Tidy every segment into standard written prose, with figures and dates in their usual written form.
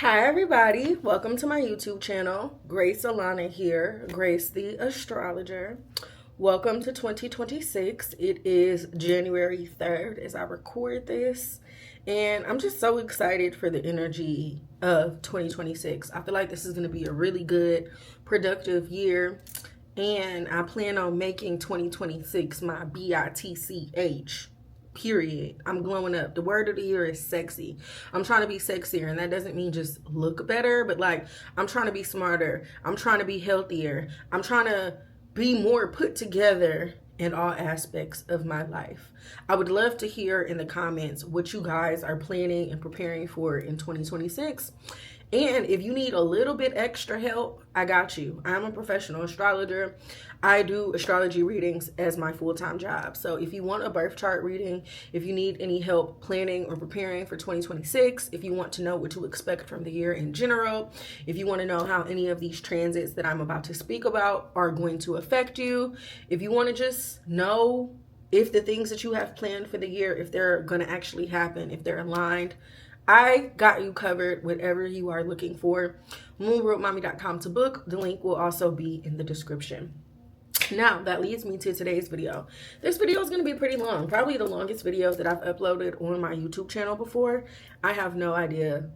Hi everybody, welcome to my YouTube channel. Grace Alana here, Grace the astrologer. Welcome to 2026. It is January 3rd as I record this, and I'm just so excited for the energy of 2026. I feel like this is going to be a really good, productive year, and I plan on making 2026 my BITCH. Period. I'm glowing up. The word of the year is sexy. I'm trying to be sexier, and that doesn't mean just look better, but like I'm trying to be smarter. I'm trying to be healthier. I'm trying to be more put together in all aspects of my life. I would love to hear in the comments what you guys are planning and preparing for in 2026. And if you need a little bit extra help, I got you. I'm a professional astrologer. I do astrology readings as my full-time job. So if you want a birth chart reading, if you need any help planning or preparing for 2026, if you want to know what to expect from the year in general, if you want to know how any of these transits that I'm about to speak about are going to affect you, if you want to just know if the things that you have planned for the year, if they're going to actually happen, if they're aligned, I got you covered, whatever you are looking for. moonroadmommy.com to book. The link will also be in the description. Now, that leads me to today's video. This video is going to be pretty long, probably the longest video that I've uploaded on my YouTube channel before. I have no idea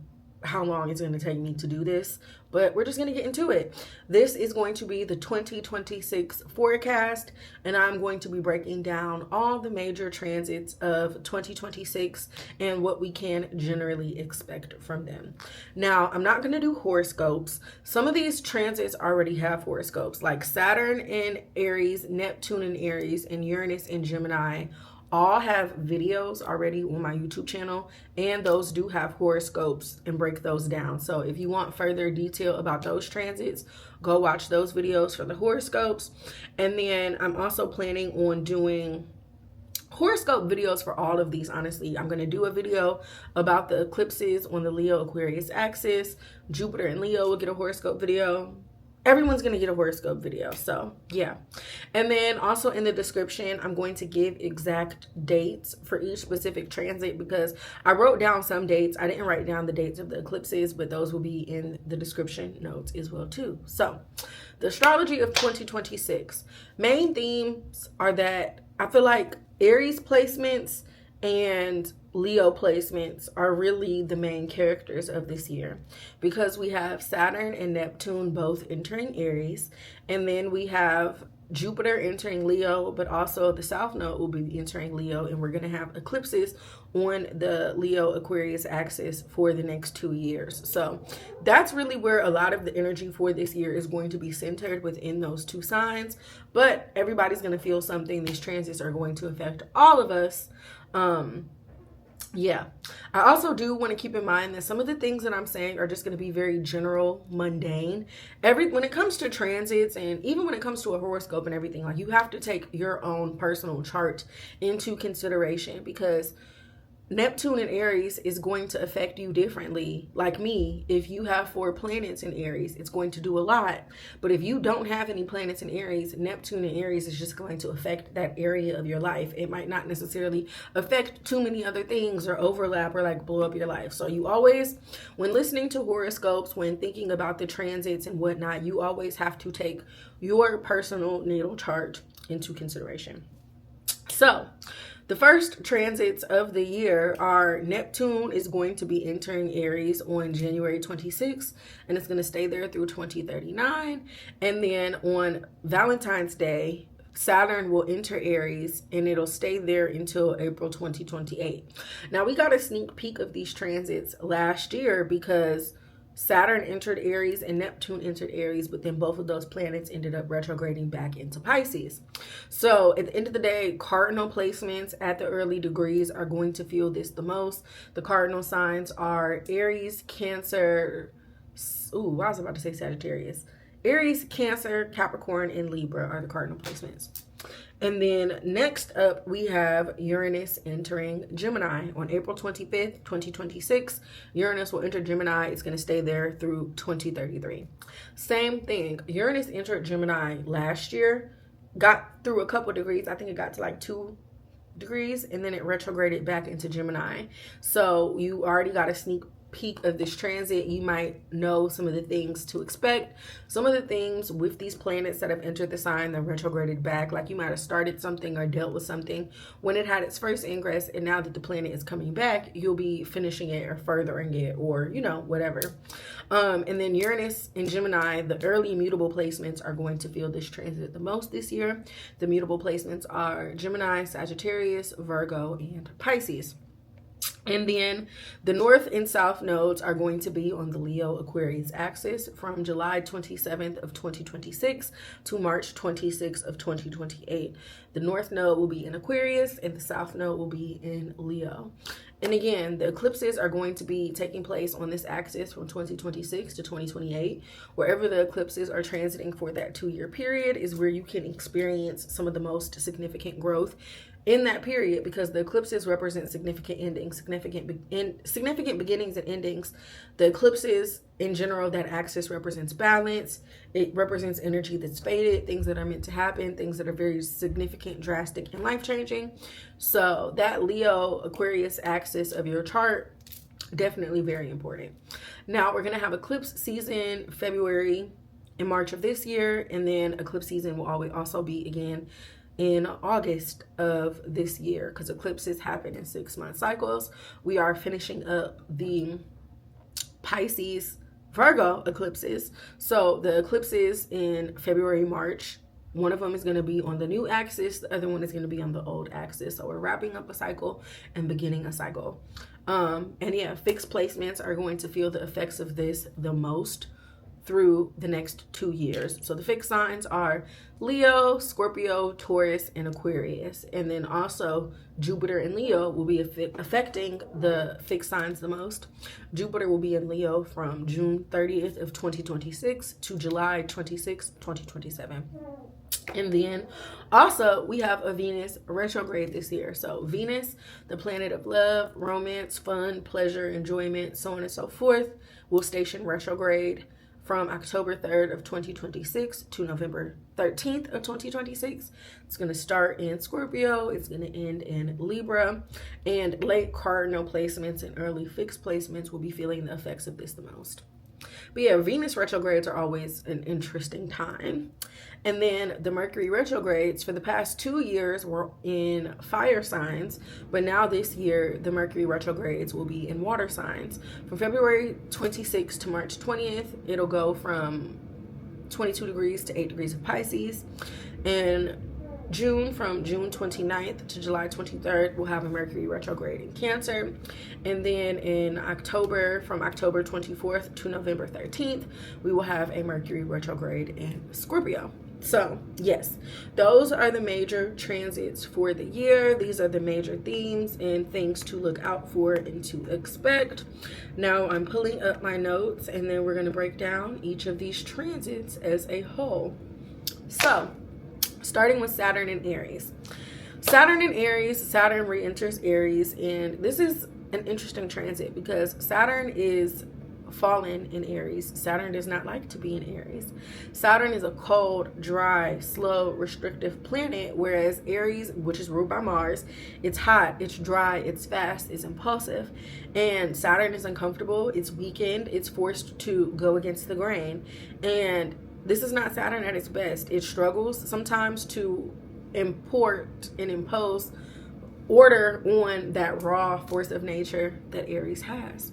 how long it's going to take me to do this, but we're just going to get into it. This is going to be the 2026 forecast, and I'm going to be breaking down all the major transits of 2026 and what we can generally expect from them. Now, I'm not going to do horoscopes. Some of these transits already have horoscopes, like Saturn in Aries, Neptune in Aries, and Uranus in Gemini all have videos already on my YouTube channel, and those do have horoscopes and break those down. So if you want further detail about those transits, go watch those videos for the horoscopes. And then I'm also planning on doing horoscope videos for all of these. Honestly, I'm going to do a video about the eclipses on the Leo Aquarius axis. Jupiter and Leo will get a horoscope video. Everyone's going to get a horoscope video. So yeah. And then also in the description, I'm going to give exact dates for each specific transit because I wrote down some dates. I didn't write down the dates of the eclipses, but those will be in the description notes as well too. So the astrology of 2026, main themes are that I feel like Aries placements and Leo placements are really the main characters of this year because we have Saturn and Neptune both entering Aries, and then we have Jupiter entering Leo, but also the South Node will be entering Leo, and we're going to have eclipses on the Leo Aquarius axis for the next 2 years. So that's really where a lot of the energy for this year is going to be centered within those two signs, but everybody's going to feel something. These transits are going to affect all of us. Yeah, I also do want to keep in mind that some of the things that I'm saying are just going to be very general, mundane. When it comes to transits, and even when it comes to a horoscope and everything, like you have to take your own personal chart into consideration because Neptune in Aries is going to affect you differently. Like me, if you have 4 planets in Aries, it's going to do a lot. But if you don't have any planets in Aries, Neptune in Aries is just going to affect that area of your life. It might not necessarily affect too many other things or overlap or like blow up your life. So you always, when listening to horoscopes, when thinking about the transits and whatnot, you always have to take your personal natal chart into consideration. So the first transits of the year are Neptune is going to be entering Aries on January 26th, and it's going to stay there through 2039. And then on Valentine's Day, Saturn will enter Aries, and it'll stay there until April 2028. Now, we got a sneak peek of these transits last year because Saturn entered Aries and Neptune entered Aries, but then both of those planets ended up retrograding back into Pisces. So at the end of the day, cardinal placements at the early degrees are going to feel this the most. The cardinal signs are Aries, Cancer, I was about to say Sagittarius. Aries, Cancer, Capricorn, and Libra are the cardinal placements. And then next up, we have Uranus entering Gemini on April 25th, 2026. Uranus will enter Gemini. It's going to stay there through 2033. Same thing. Uranus entered Gemini last year, got through a couple degrees. I think it got to like 2 degrees, and then it retrograded back into Gemini. So you already got a sneak peak of this transit, you might know some of the things to expect. Some of the things with these planets that have entered the sign, they're retrograded back. Like you might have started something or dealt with something when it had its first ingress, and now that the planet is coming back, you'll be finishing it or furthering it, or whatever. And then Uranus and Gemini, the early mutable placements, are going to feel this transit the most this year. The mutable placements are Gemini, Sagittarius, Virgo, and Pisces. And then the north and south nodes are going to be on the Leo Aquarius axis from July 27th of 2026 to March 26th of 2028. The north node will be in Aquarius and the south node will be in Leo. And again, the eclipses are going to be taking place on this axis from 2026 to 2028. Wherever the eclipses are transiting for that 2-year period is where you can experience some of the most significant growth in that period, because the eclipses represent significant endings, significant beginnings and endings. The eclipses in general, that axis represents balance. It represents energy that's faded, things that are meant to happen, things that are very significant, drastic, and life-changing. So that Leo Aquarius axis of your chart, definitely very important. Now we're going to have eclipse season February and March of this year, and then eclipse season will always also be again in August of this year, because eclipses happen in 6-month cycles. We are finishing up the Pisces Virgo eclipses. So the eclipses in February, March, one of them is going to be on the new axis, the other one is going to be on the old axis. So we're wrapping up a cycle and beginning a cycle. And yeah, fixed placements are going to feel the effects of this the most through the next 2 years. So the fixed signs are Leo, Scorpio, Taurus, and Aquarius. And then also Jupiter and Leo will be affecting the fixed signs the most. Jupiter will be in Leo from June 30th of 2026 to July 26th, 2027. And then also we have a Venus retrograde this year. So Venus, the planet of love, romance, fun, pleasure, enjoyment, so on and so forth, will station retrograde from October 3rd of 2026 to November 13th of 2026. It's going to start in Scorpio. It's going to end in Libra. And late cardinal placements and early fixed placements will be feeling the effects of this the most. But yeah, Venus retrogrades are always an interesting time. And then the Mercury retrogrades for the past 2 years were in fire signs, but now this year the Mercury retrogrades will be in water signs. From February 26th to March 20th, it'll go from 22 degrees to 8 degrees of Pisces. And June, from June 29th to July 23rd, we'll have a Mercury retrograde in Cancer. And then in October, from October 24th to November 13th, we will have a Mercury retrograde in Scorpio. So yes, those are the major transits for the year. These are the major themes and things to look out for and to expect. Now I'm pulling up my notes, and then we're going to break down each of these transits as a whole. So starting with Saturn and Aries. Saturn and Aries, Saturn re-enters Aries, and this is an interesting transit because Saturn is fallen in Aries. Saturn does not like to be in Aries. Saturn is a cold, dry, slow, restrictive planet, whereas Aries, which is ruled by Mars, it's hot, it's dry, it's fast, it's impulsive. And Saturn is uncomfortable, it's weakened, it's forced to go against the grain. And this is not Saturn at its best. It struggles sometimes to import and impose order on that raw force of nature that Aries has.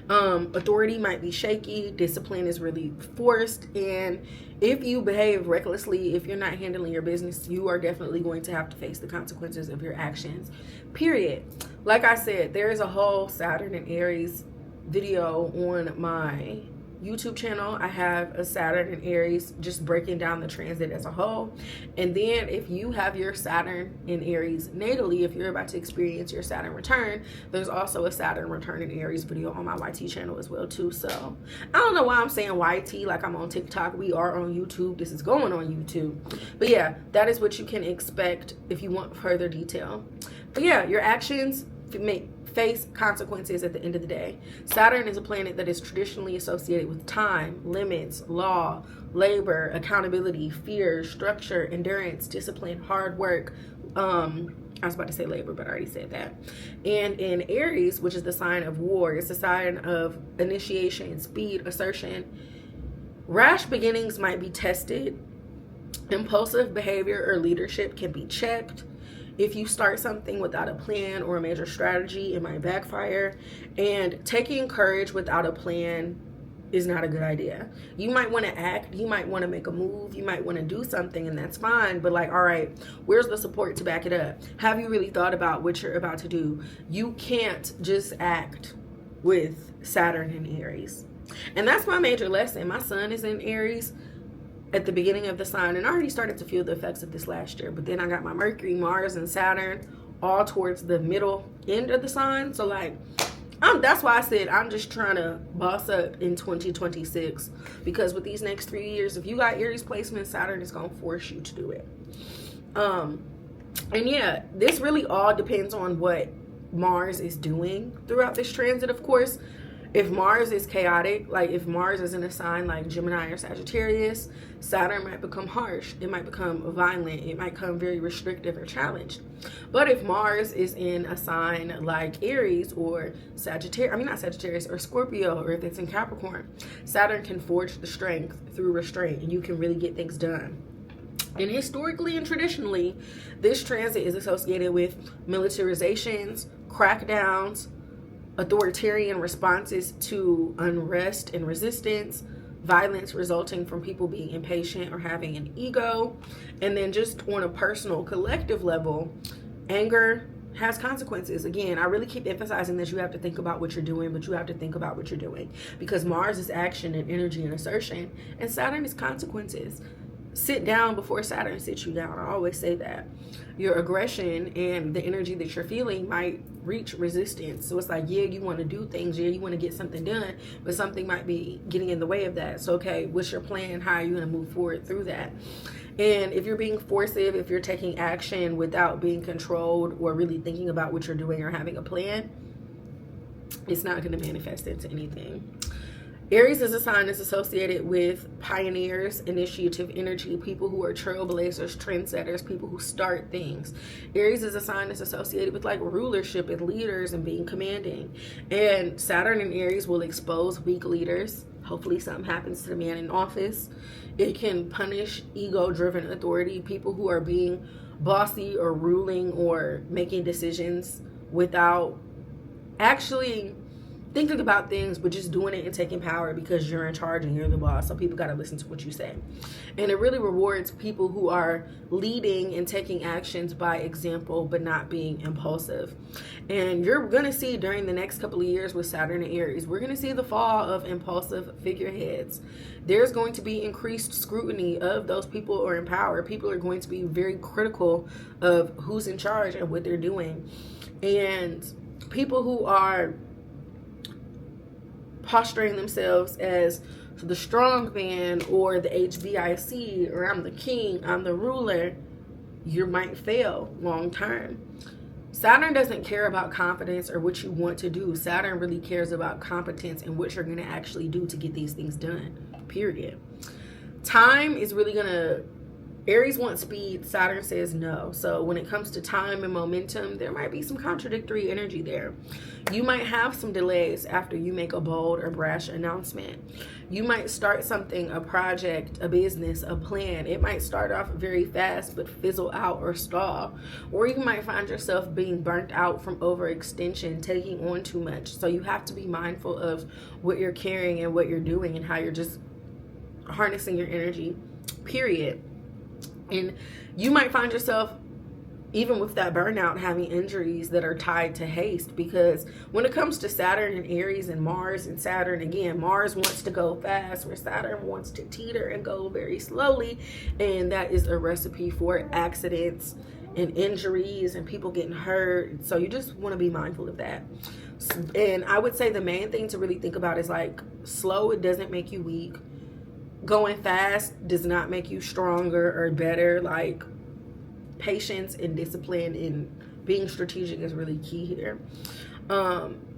Authority might be shaky, discipline is really forced, and if you behave recklessly, if you're not handling your business, you are definitely going to have to face the consequences of your actions, period. Like I said, there is a whole Saturn and Aries video on my YouTube channel. I have a Saturn and Aries just breaking down the transit as a whole. And then if you have your Saturn in Aries natally, if you're about to experience your Saturn return, there's also a Saturn return in Aries video on my YT channel as well too. So I don't know why I'm saying YT like I'm on TikTok. We are on YouTube. This is going on YouTube. But yeah, that is what you can expect if you want further detail. But yeah, your actions face consequences at the end of the day. Saturn is a planet that is traditionally associated with time, limits, law, labor, accountability, fear, structure, endurance, discipline, hard work, I was about to say Libra, but I already said that. And in Aries, which is the sign of war, it's a sign of initiation, speed, assertion. Rash beginnings might be tested. Impulsive behavior or leadership can be checked. If you start something without a plan or a major strategy, it might backfire. And taking courage without a plan is not a good idea. You might want to act, you might want to make a move, you might want to do something, and that's fine, but like, all right, where's the support to back it up? Have you really thought about what you're about to do? You can't just act with Saturn in Aries. And that's my major lesson. My sun is in Aries at the beginning of the sign, and I already started to feel the effects of this last year, but then I got my Mercury, Mars, and Saturn all towards the middle end of the sign. So like, that's why I said I'm just trying to boss up in 2026, because with these next 3 years, if you got Aries placement, Saturn is going to force you to do it. And yeah, this really all depends on what Mars is doing throughout this transit, of course. If Mars is chaotic, like if Mars is in a sign like Gemini or Sagittarius, Saturn might become harsh. It might become violent. It might become very restrictive or challenged. But if Mars is in a sign like Aries or Sagittarius or Scorpio, or if it's in Capricorn, Saturn can forge the strength through restraint, and you can really get things done. And historically and traditionally, this transit is associated with militarizations, crackdowns, authoritarian responses to unrest and resistance, violence resulting from people being impatient or having an ego. And then just on a personal, collective level, anger has consequences. Again, I really keep emphasizing that you have to think about what you're doing, but you have to think about what you're doing, because Mars is action and energy and assertion, and Saturn is consequences. Sit down before Saturn sits you down. I always say that. Your aggression and the energy that you're feeling might reach resistance. So it's like, yeah, you want to do things. Yeah, you want to get something done, but something might be getting in the way of that. So, okay, what's your plan? How are you going to move forward through that? And if you're being forcive, if you're taking action without being controlled or really thinking about what you're doing or having a plan, it's not going to manifest into anything. Aries is a sign that's associated with pioneers, initiative energy, people who are trailblazers, trendsetters, people who start things. Aries is a sign that's associated with like rulership and leaders and being commanding. And Saturn in Aries will expose weak leaders. Hopefully something happens to the man in office. It can punish ego-driven authority, people who are being bossy or ruling or making decisions without actually thinking about things, but just doing it and taking power because you're in charge and you're the boss. So people got to listen to what you say. And it really rewards people who are leading and taking actions by example, but not being impulsive. And you're going to see during the next couple of years with Saturn and Aries, we're going to see the fall of impulsive figureheads. There's going to be increased scrutiny of those people who are in power. People are going to be very critical of who's in charge and what they're doing. And people who are posturing themselves as the strong man or the HBIC, or I'm the king, I'm the ruler, you might fail long term. Saturn doesn't care about confidence or what you want to do. Saturn really cares about competence and what you're going to actually do to get these things done, period. Time is really going to, Aries wants speed, Saturn says no. So when it comes to time and momentum, there might be some contradictory energy there. You might have some delays after you make a bold or brash announcement. You might start something, a project, a business, a plan. It might start off very fast but fizzle out or stall. Or you might find yourself being burnt out from overextension, taking on too much. So you have to be mindful of what you're carrying and what you're doing and how you're just harnessing your energy, period. And you might find yourself, even with that burnout, having injuries that are tied to haste, because when it comes to Saturn and Aries and Mars and Saturn, again, Mars wants to go fast where Saturn wants to teeter and go very slowly, and that is a recipe for accidents and injuries and people getting hurt. So you just want to be mindful of that. And I would say the main thing to really think about is like, slow, it doesn't make you weak. Going fast does not make you stronger or better. Like, patience and discipline and being strategic is really key here.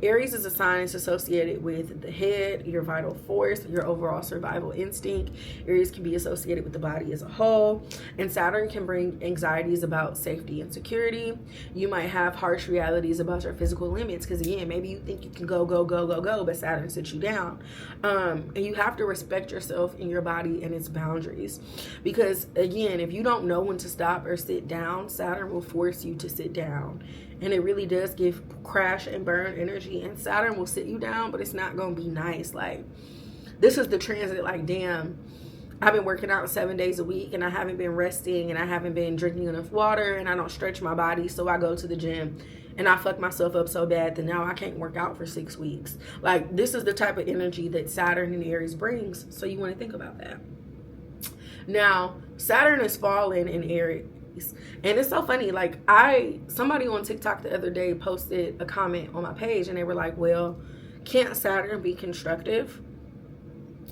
Aries is a sign that's associated with the head, your vital force, your overall survival instinct. Aries can be associated with the body as a whole. And Saturn can bring anxieties about safety and security. You might have harsh realities about your physical limits because, again, maybe you think you can go, but Saturn sits you down. And you have to respect yourself and your body and its boundaries. Because, again, if you don't know when to stop or sit down, Saturn will force you to sit down. And it really does give crash and burn energy. And Saturn will sit you down, but it's not going to be nice. Like, this is the transit, like, damn, I've been working out 7 days a week and I haven't been resting and I haven't been drinking enough water and I don't stretch my body. So I go to the gym and I fuck myself up so bad that now I can't work out for 6 weeks. Like, this is the type of energy that Saturn and Aries brings. So you want to think about that. Now, Saturn is fallen in Aries. And it's so funny, like, somebody on TikTok the other day posted a comment on my page and they were like, well, can't Saturn be constructive?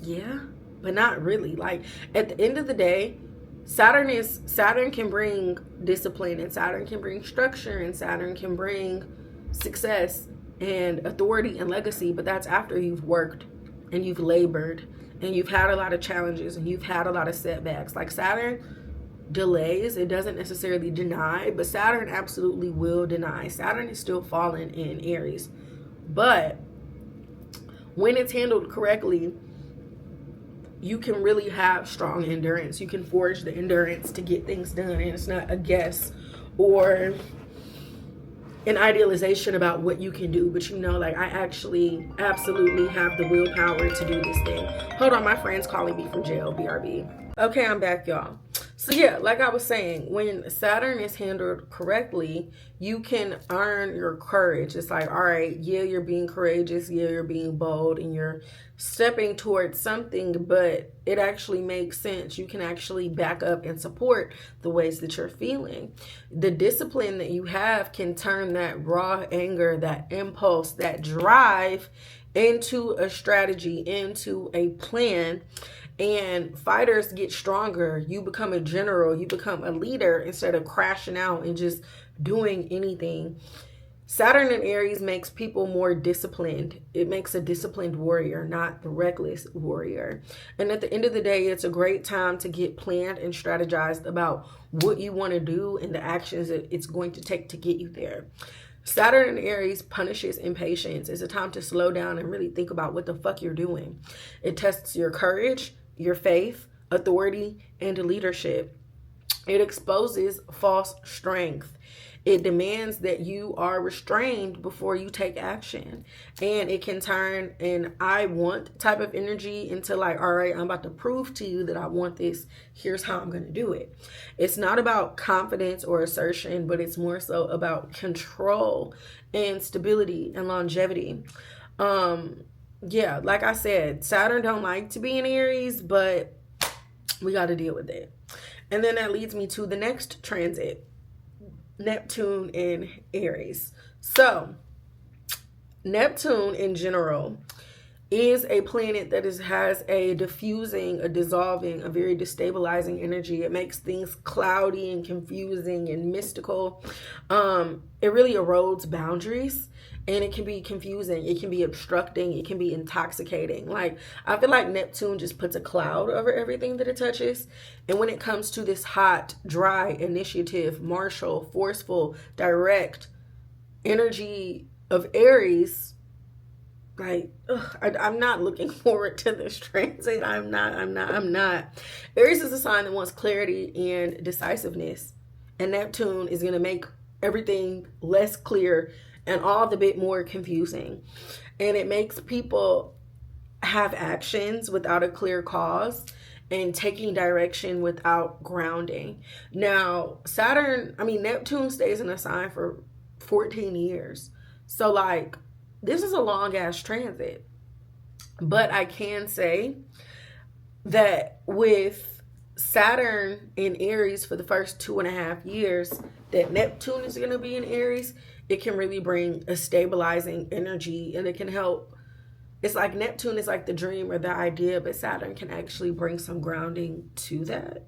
Yeah, but not really. Like, at the end of the day, Saturn can bring discipline, and Saturn can bring structure, and Saturn can bring success and authority and legacy, but that's after you've worked and you've labored and you've had a lot of challenges and you've had a lot of setbacks. Like, Saturn delays, it doesn't necessarily deny, but Saturn absolutely will deny. Saturn is still fallen in Aries, but when it's handled correctly, you can really have strong endurance. You can forge the endurance to get things done, and it's not a guess or an idealization about what you can do, but you know, like, I actually absolutely have the willpower to do this thing. Hold on, my friend's calling me from jail, BRB. Okay, I'm back, y'all. So yeah, like I was saying, when Saturn is handled correctly, you can earn your courage. It's like, all right, yeah, you're being courageous, yeah, you're being bold, and you're stepping towards something, but it actually makes sense. You can actually back up and support the ways that you're feeling. The discipline that you have can turn that raw anger, that impulse, that drive into a strategy, into a plan. And fighters get stronger. You become a general. You become a leader instead of crashing out and just doing anything. Saturn in Aries makes people more disciplined. It makes a disciplined warrior, not the reckless warrior. And at the end of the day, it's a great time to get planned and strategized about what you want to do and the actions that it's going to take to get you there. Saturn in Aries punishes impatience. It's a time to slow down and really think about what the fuck you're doing. It tests your courage, your faith, authority, and leadership. It exposes false strength. It demands that you are restrained before you take action. And it can turn an I want type of energy into like, all right, I'm about to prove to you that I want this. Here's how I'm going to do it. It's not about confidence or assertion, but it's more so about control and stability and longevity. Yeah, like I said, Saturn don't like to be in Aries, but we got to deal with it. And then that leads me to the next transit, Neptune in Aries. So Neptune in general is a planet that has a diffusing, a dissolving, a very destabilizing energy. It makes things cloudy and confusing and mystical. It really erodes boundaries. And it can be confusing. It can be obstructing. It can be intoxicating. Like, I feel like Neptune just puts a cloud over everything that it touches. And when it comes to this hot, dry, initiative, martial, forceful, direct energy of Aries, like, I'm not looking forward to this transit. I'm not. Aries is a sign that wants clarity and decisiveness. And Neptune is going to make everything less clear and all the bit more confusing. And it makes people have actions without a clear cause and taking direction without grounding. Now, Neptune stays in a sign for 14 years. So, like, this is a long ass transit. But I can say that with Saturn in Aries for the first 2.5 years, that Neptune is going to be in Aries, it can really bring a stabilizing energy, and it can help. It's like Neptune is like the dream or the idea, but Saturn can actually bring some grounding to that.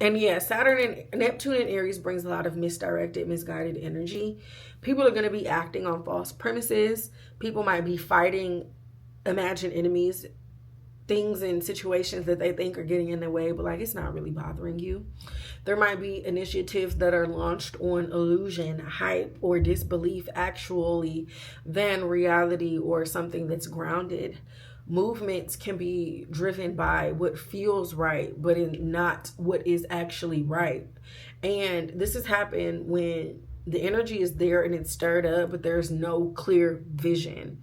And yeah, Saturn and Neptune and Aries brings a lot of misdirected, misguided energy. People are going to be acting on false premises. People might be fighting imagined enemies, things and situations that they think are getting in their way, but like it's not really bothering you. There might be initiatives that are launched on illusion, hype, or disbelief actually than reality or something that's grounded. Movements can be driven by what feels right, but not what is actually right. And this has happened when the energy is there and it's stirred up, but there's no clear vision.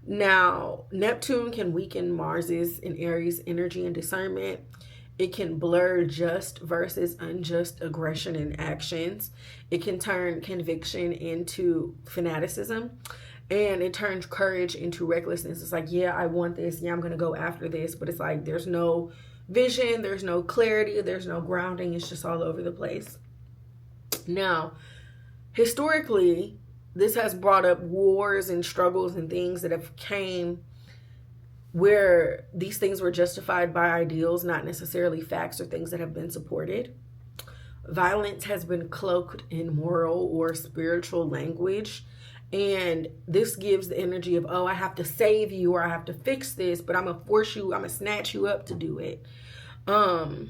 Now, Neptune can weaken Mars's and Aries energy and discernment. It can blur just versus unjust aggression and actions. It can turn conviction into fanaticism. And it turns courage into recklessness. It's like, yeah, I want this. Yeah, I'm going to go after this. But it's like there's no vision. There's no clarity. There's no grounding. It's just all over the place. Now, historically, this has brought up wars and struggles and things that have came where these things were justified by ideals, not necessarily facts or things that have been supported. Violence has been cloaked in moral or spiritual language. And this gives the energy of, oh, I have to save you or I have to fix this, but I'm going to force you, I'm going to snatch you up to do it. And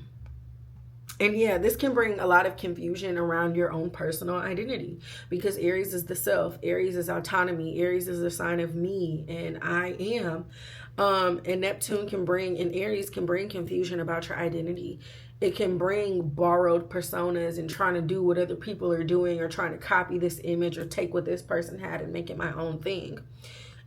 yeah, this can bring a lot of confusion around your own personal identity because Aries is the self. Aries is autonomy. Aries is a sign of me and I am. And Neptune can bring, and Aries can bring confusion about your identity. It can bring borrowed personas and trying to do what other people are doing or trying to copy this image or take what this person had and make it my own thing.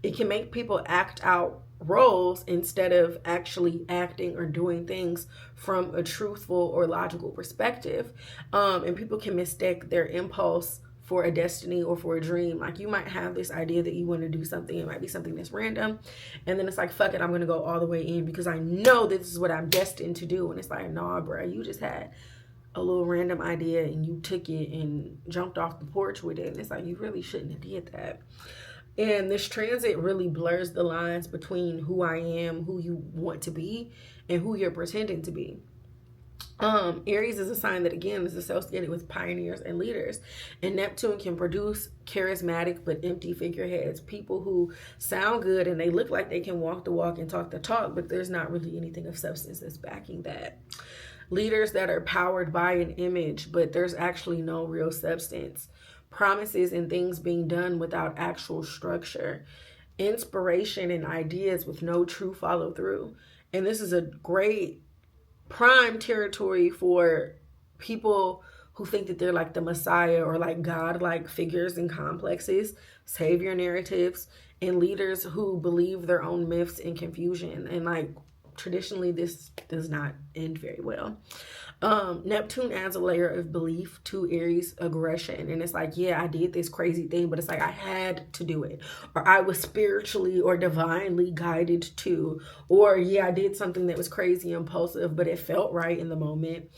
It can make people act out roles instead of actually acting or doing things from a truthful or logical perspective. And people can mistake their impulse for a destiny or for a dream. Like you might have this idea that you want to do something. It might be something that's random. And then it's like, fuck it, I'm going to go all the way in because I know this is what I'm destined to do. And it's like, nah, bro, you just had a little random idea and you took it and jumped off the porch with it. And it's like, you really shouldn't have did that. And this transit really blurs the lines between who I am, who you want to be, and who you're pretending to be. Aries is a sign that, again, is associated with pioneers and leaders. And Neptune can produce charismatic but empty figureheads. People who sound good and they look like they can walk the walk and talk the talk, but there's not really anything of substance that's backing that. Leaders that are powered by an image, but there's actually no real substance. Promises and things being done without actual structure. Inspiration and ideas with no true follow through. And this is a great prime territory for people who think that they're like the Messiah or like God-like figures and complexes, savior narratives, and leaders who believe their own myths and confusion. And like traditionally, this does not end very well. Neptune adds a layer of belief to Aries aggression. And it's like, yeah, I did this crazy thing, but it's like I had to do it. Or I was spiritually or divinely guided to. Or yeah, I did something that was crazy impulsive, but it felt right in the moment.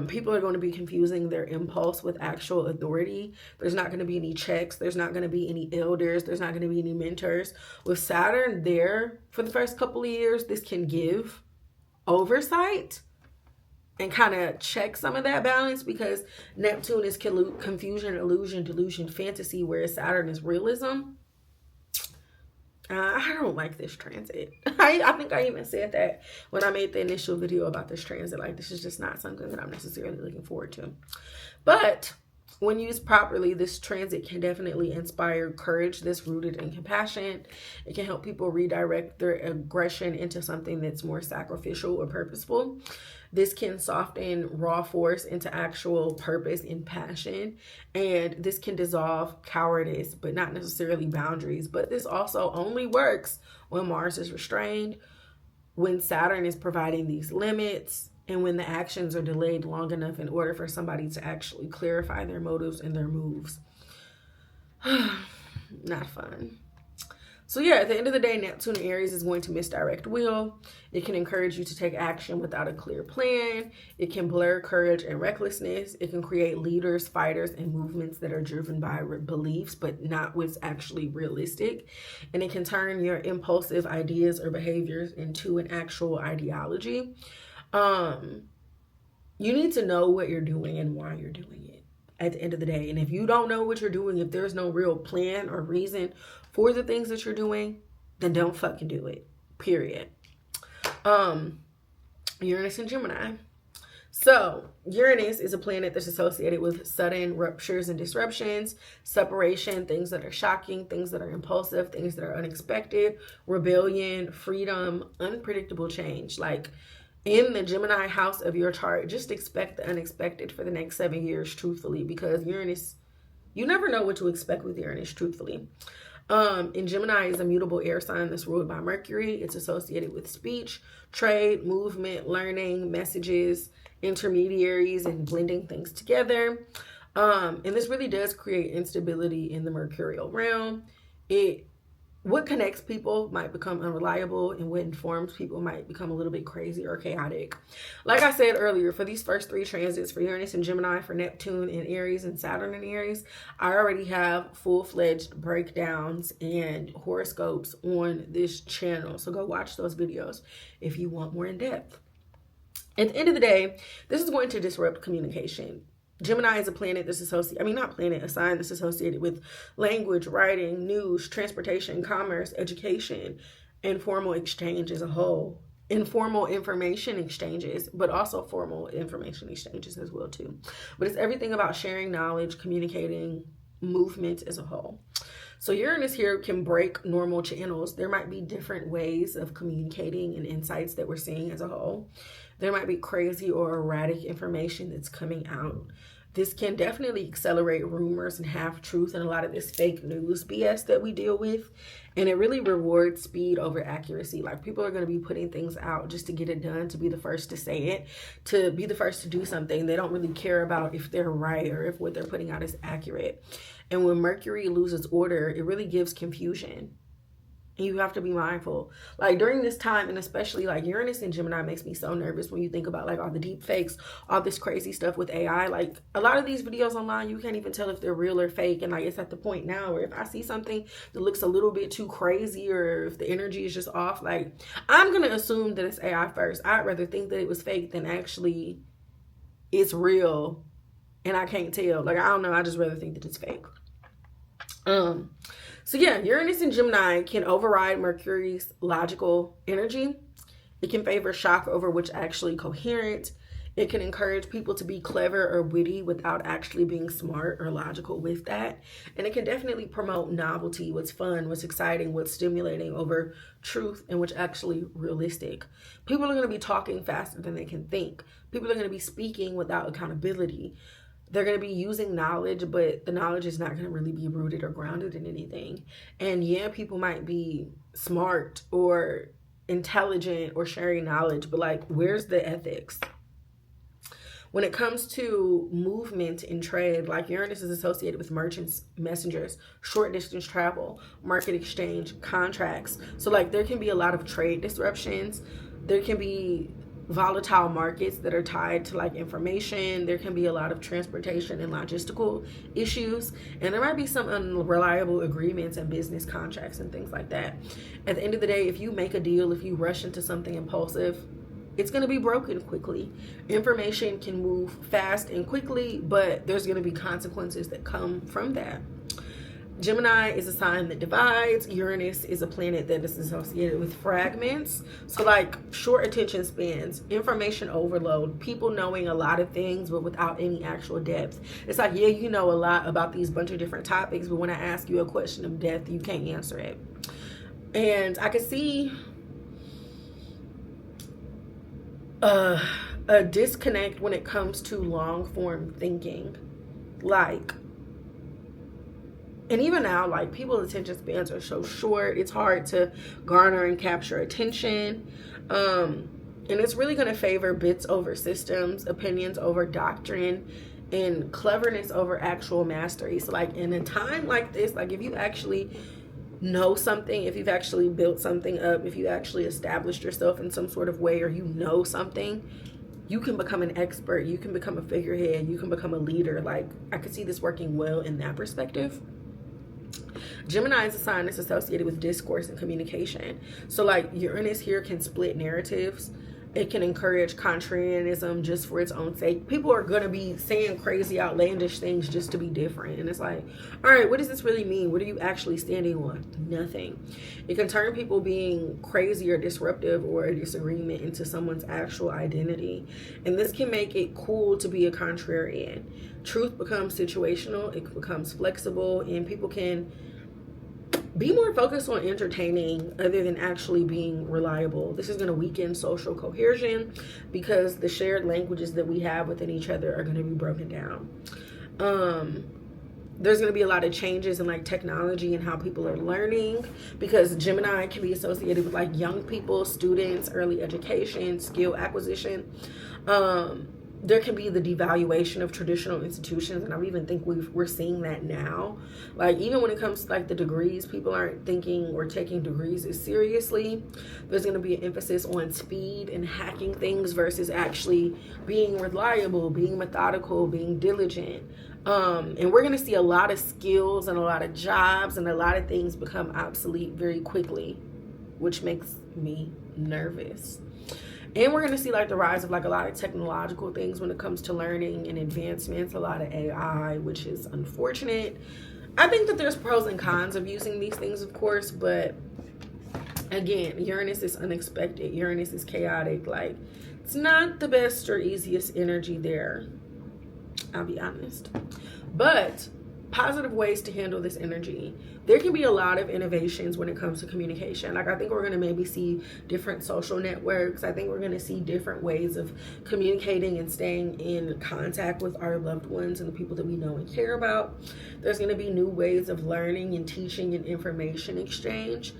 People are going to be confusing their impulse with actual authority. There's not going to be any checks. There's not going to be any elders. There's not going to be any mentors. With Saturn there for the first couple of years, this can give oversight and kind of check some of that balance because Neptune is confusion, illusion, delusion, fantasy, whereas Saturn is realism. I don't like this transit. I think I even said that when I made the initial video about this transit. Like, this is just not something that I'm necessarily looking forward to. But when used properly, this transit can definitely inspire courage that's rooted in compassion. It can help people redirect their aggression into something that's more sacrificial or purposeful. This can soften raw force into actual purpose and passion. And this can dissolve cowardice, but not necessarily boundaries. But this also only works when Mars is restrained, when Saturn is providing these limits, and when the actions are delayed long enough in order for somebody to actually clarify their motives and their moves. Not fun. So yeah, at the end of the day, Neptune in Aries is going to misdirect will. It can encourage you to take action without a clear plan. It can blur courage and recklessness. It can create leaders, fighters, and movements that are driven by beliefs, but not what's actually realistic. And it can turn your impulsive ideas or behaviors into an actual ideology. you need to know what you're doing and why you're doing it at the end of the day. And if you don't know what you're doing, if there's no real plan or reason for the things that you're doing, then don't fucking do it. Period. Uranus and Gemini. So Uranus is a planet that's associated with sudden ruptures and disruptions, separation, things that are shocking, things that are impulsive, things that are unexpected, rebellion, freedom, unpredictable change. Like in the Gemini house of your chart, just expect the unexpected for the next 7 years, truthfully, because Uranus, you never know what to expect with Uranus, truthfully. In Gemini is a mutable air sign that's ruled by Mercury. It's associated with speech, trade, movement, learning, messages, intermediaries, and blending things together. And this really does create instability in the mercurial realm. What connects people might become unreliable, and what informs people might become a little bit crazy or chaotic. Like I said earlier, for these first 3 transits, for Uranus and Gemini, for Neptune and Aries, and Saturn and Aries, I already have full-fledged breakdowns and horoscopes on this channel. So go watch those videos if you want more in depth. At the end of the day, this is going to disrupt communication. Gemini is a planet that's associated, a sign that's associated with language, writing, news, transportation, commerce, education, informal exchange as a whole. Informal information exchanges, but also formal information exchanges as well too. But it's everything about sharing knowledge, communicating, movement as a whole. So Uranus here can break normal channels. There might be different ways of communicating and insights that we're seeing as a whole. There might be crazy or erratic information that's coming out. This can definitely accelerate rumors and half-truth and a lot of this fake news BS that we deal with. And it really rewards speed over accuracy. Like, people are going to be putting things out just to get it done, to be the first to say it, to be the first to do something. They don't really care about if they're right or if what they're putting out is accurate. And when Mercury loses order, it really gives confusion. And you have to be mindful. Like, during this time, and especially like Uranus and Gemini makes me so nervous when you think about like all the deep fakes, all this crazy stuff with AI. Like, a lot of these videos online, you can't even tell if they're real or fake. And like, it's at the point now where if I see something that looks a little bit too crazy, or if the energy is just off, like, I'm going to assume that it's AI first. I'd rather think that it was fake than actually it's real and I can't tell. Like, I don't know. I just rather think that it's fake. So yeah, Uranus and Gemini can override Mercury's logical energy. It can favor shock over what's actually coherent. It can encourage people to be clever or witty without actually being smart or logical with that. And it can definitely promote novelty, what's fun, what's exciting, what's stimulating over truth and what's actually realistic. People are going to be talking faster than they can think. People are going to be speaking without accountability. They're going to be using knowledge, but the knowledge is not going to really be rooted or grounded in anything. And yeah, people might be smart or intelligent or sharing knowledge, but like, where's the ethics? When it comes to movement and trade, like, Uranus is associated with merchants, messengers, short distance travel, market exchange, contracts. So like, there can be a lot of trade disruptions. There can be volatile markets that are tied to like information. There can be a lot of transportation and logistical issues, and there might be some unreliable agreements and business contracts and things like that. At the end of the day, if you make a deal, if you rush into something impulsive, it's going to be broken quickly. Information can move fast and quickly, but there's going to be consequences that come from that. Gemini is a sign that divides. Uranus is a planet that is associated with fragments. So like, short attention spans, information overload, people knowing a lot of things but without any actual depth. It's like, yeah, you know a lot about these bunch of different topics, but when I ask you a question of depth, you can't answer it. And I could see a disconnect when it comes to long form thinking. Like, and even now, like, people's attention spans are so short. It's hard to garner and capture attention. And it's really going to favor bits over systems, opinions over doctrine, and cleverness over actual mastery. So like, in a time like this, like, if you actually know something, if you've actually built something up, if you actually established yourself in some sort of way, or you know something, you can become an expert. You can become a figurehead. You can become a leader. Like, I could see this working well in that perspective. Gemini is a sign that's associated with discourse and communication. So like, Uranus here can split narratives. It can encourage contrarianism just for its own sake. People are going to be saying crazy, outlandish things just to be different. And it's like, all right, what does this really mean? What are you actually standing on? Nothing. It can turn people being crazy or disruptive or a disagreement into someone's actual identity. And this can make it cool to be a contrarian. Truth becomes situational, it becomes flexible, and people can be more focused on entertaining other than actually being reliable. This is going to weaken social cohesion because the shared languages that we have within each other are going to be broken down. There's going to be a lot of changes in like technology and how people are learning, because Gemini can be associated with like young people, students, early education, skill acquisition. There can be the devaluation of traditional institutions, and I even think we're seeing that now. Like, even when it comes to like the degrees, people aren't thinking or taking degrees as seriously. There's going to be an emphasis on speed and hacking things versus actually being reliable, being methodical, being diligent. And we're going to see a lot of skills and a lot of jobs and a lot of things become obsolete very quickly, which makes me nervous. And we're going to see like the rise of like a lot of technological things when it comes to learning and advancements, a lot of AI, which is unfortunate. I think that there's pros and cons of using these things, of course, but again, Uranus is unexpected. Uranus is chaotic. Like, it's not the best or easiest energy there, I'll be honest. But positive ways to handle this energy. There can be a lot of innovations when it comes to communication. Like, I think we're going to maybe see different social networks. I think we're going to see different ways of communicating and staying in contact with our loved ones and the people that we know and care about. There's going to be new ways of learning and teaching and information exchange.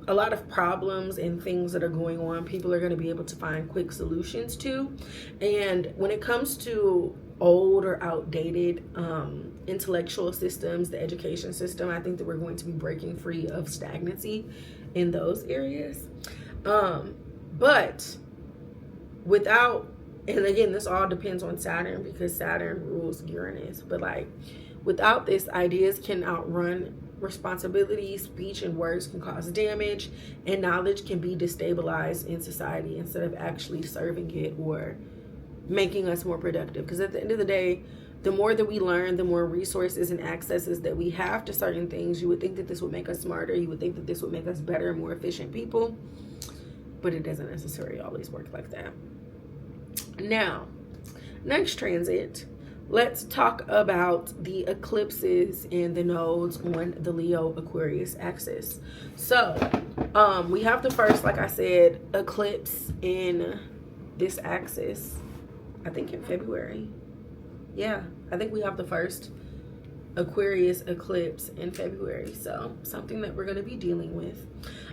A lot of problems and things that are going on, people are going to be able to find quick solutions to. And when it comes to old or outdated intellectual systems, the education system, I think that we're going to be breaking free of stagnancy in those areas. But without, and again, this all depends on Saturn because Saturn rules Uranus, but like without this, ideas can outrun responsibility, speech and words can cause damage, and knowledge can be destabilized in society instead of actually serving it or making us more productive. Because at the end of the day, the more that we learn, the more resources and accesses that we have to certain things. You would think that this would make us smarter. You would think that this would make us better and more efficient people, but it doesn't necessarily always work like that. Now, next transit, let's talk about the eclipses and the nodes on the Leo Aquarius axis. So we have the first, like I said, eclipse in this axis, I think in February. Yeah, I think we have the first Aquarius eclipse in February. So something that we're going to be dealing with.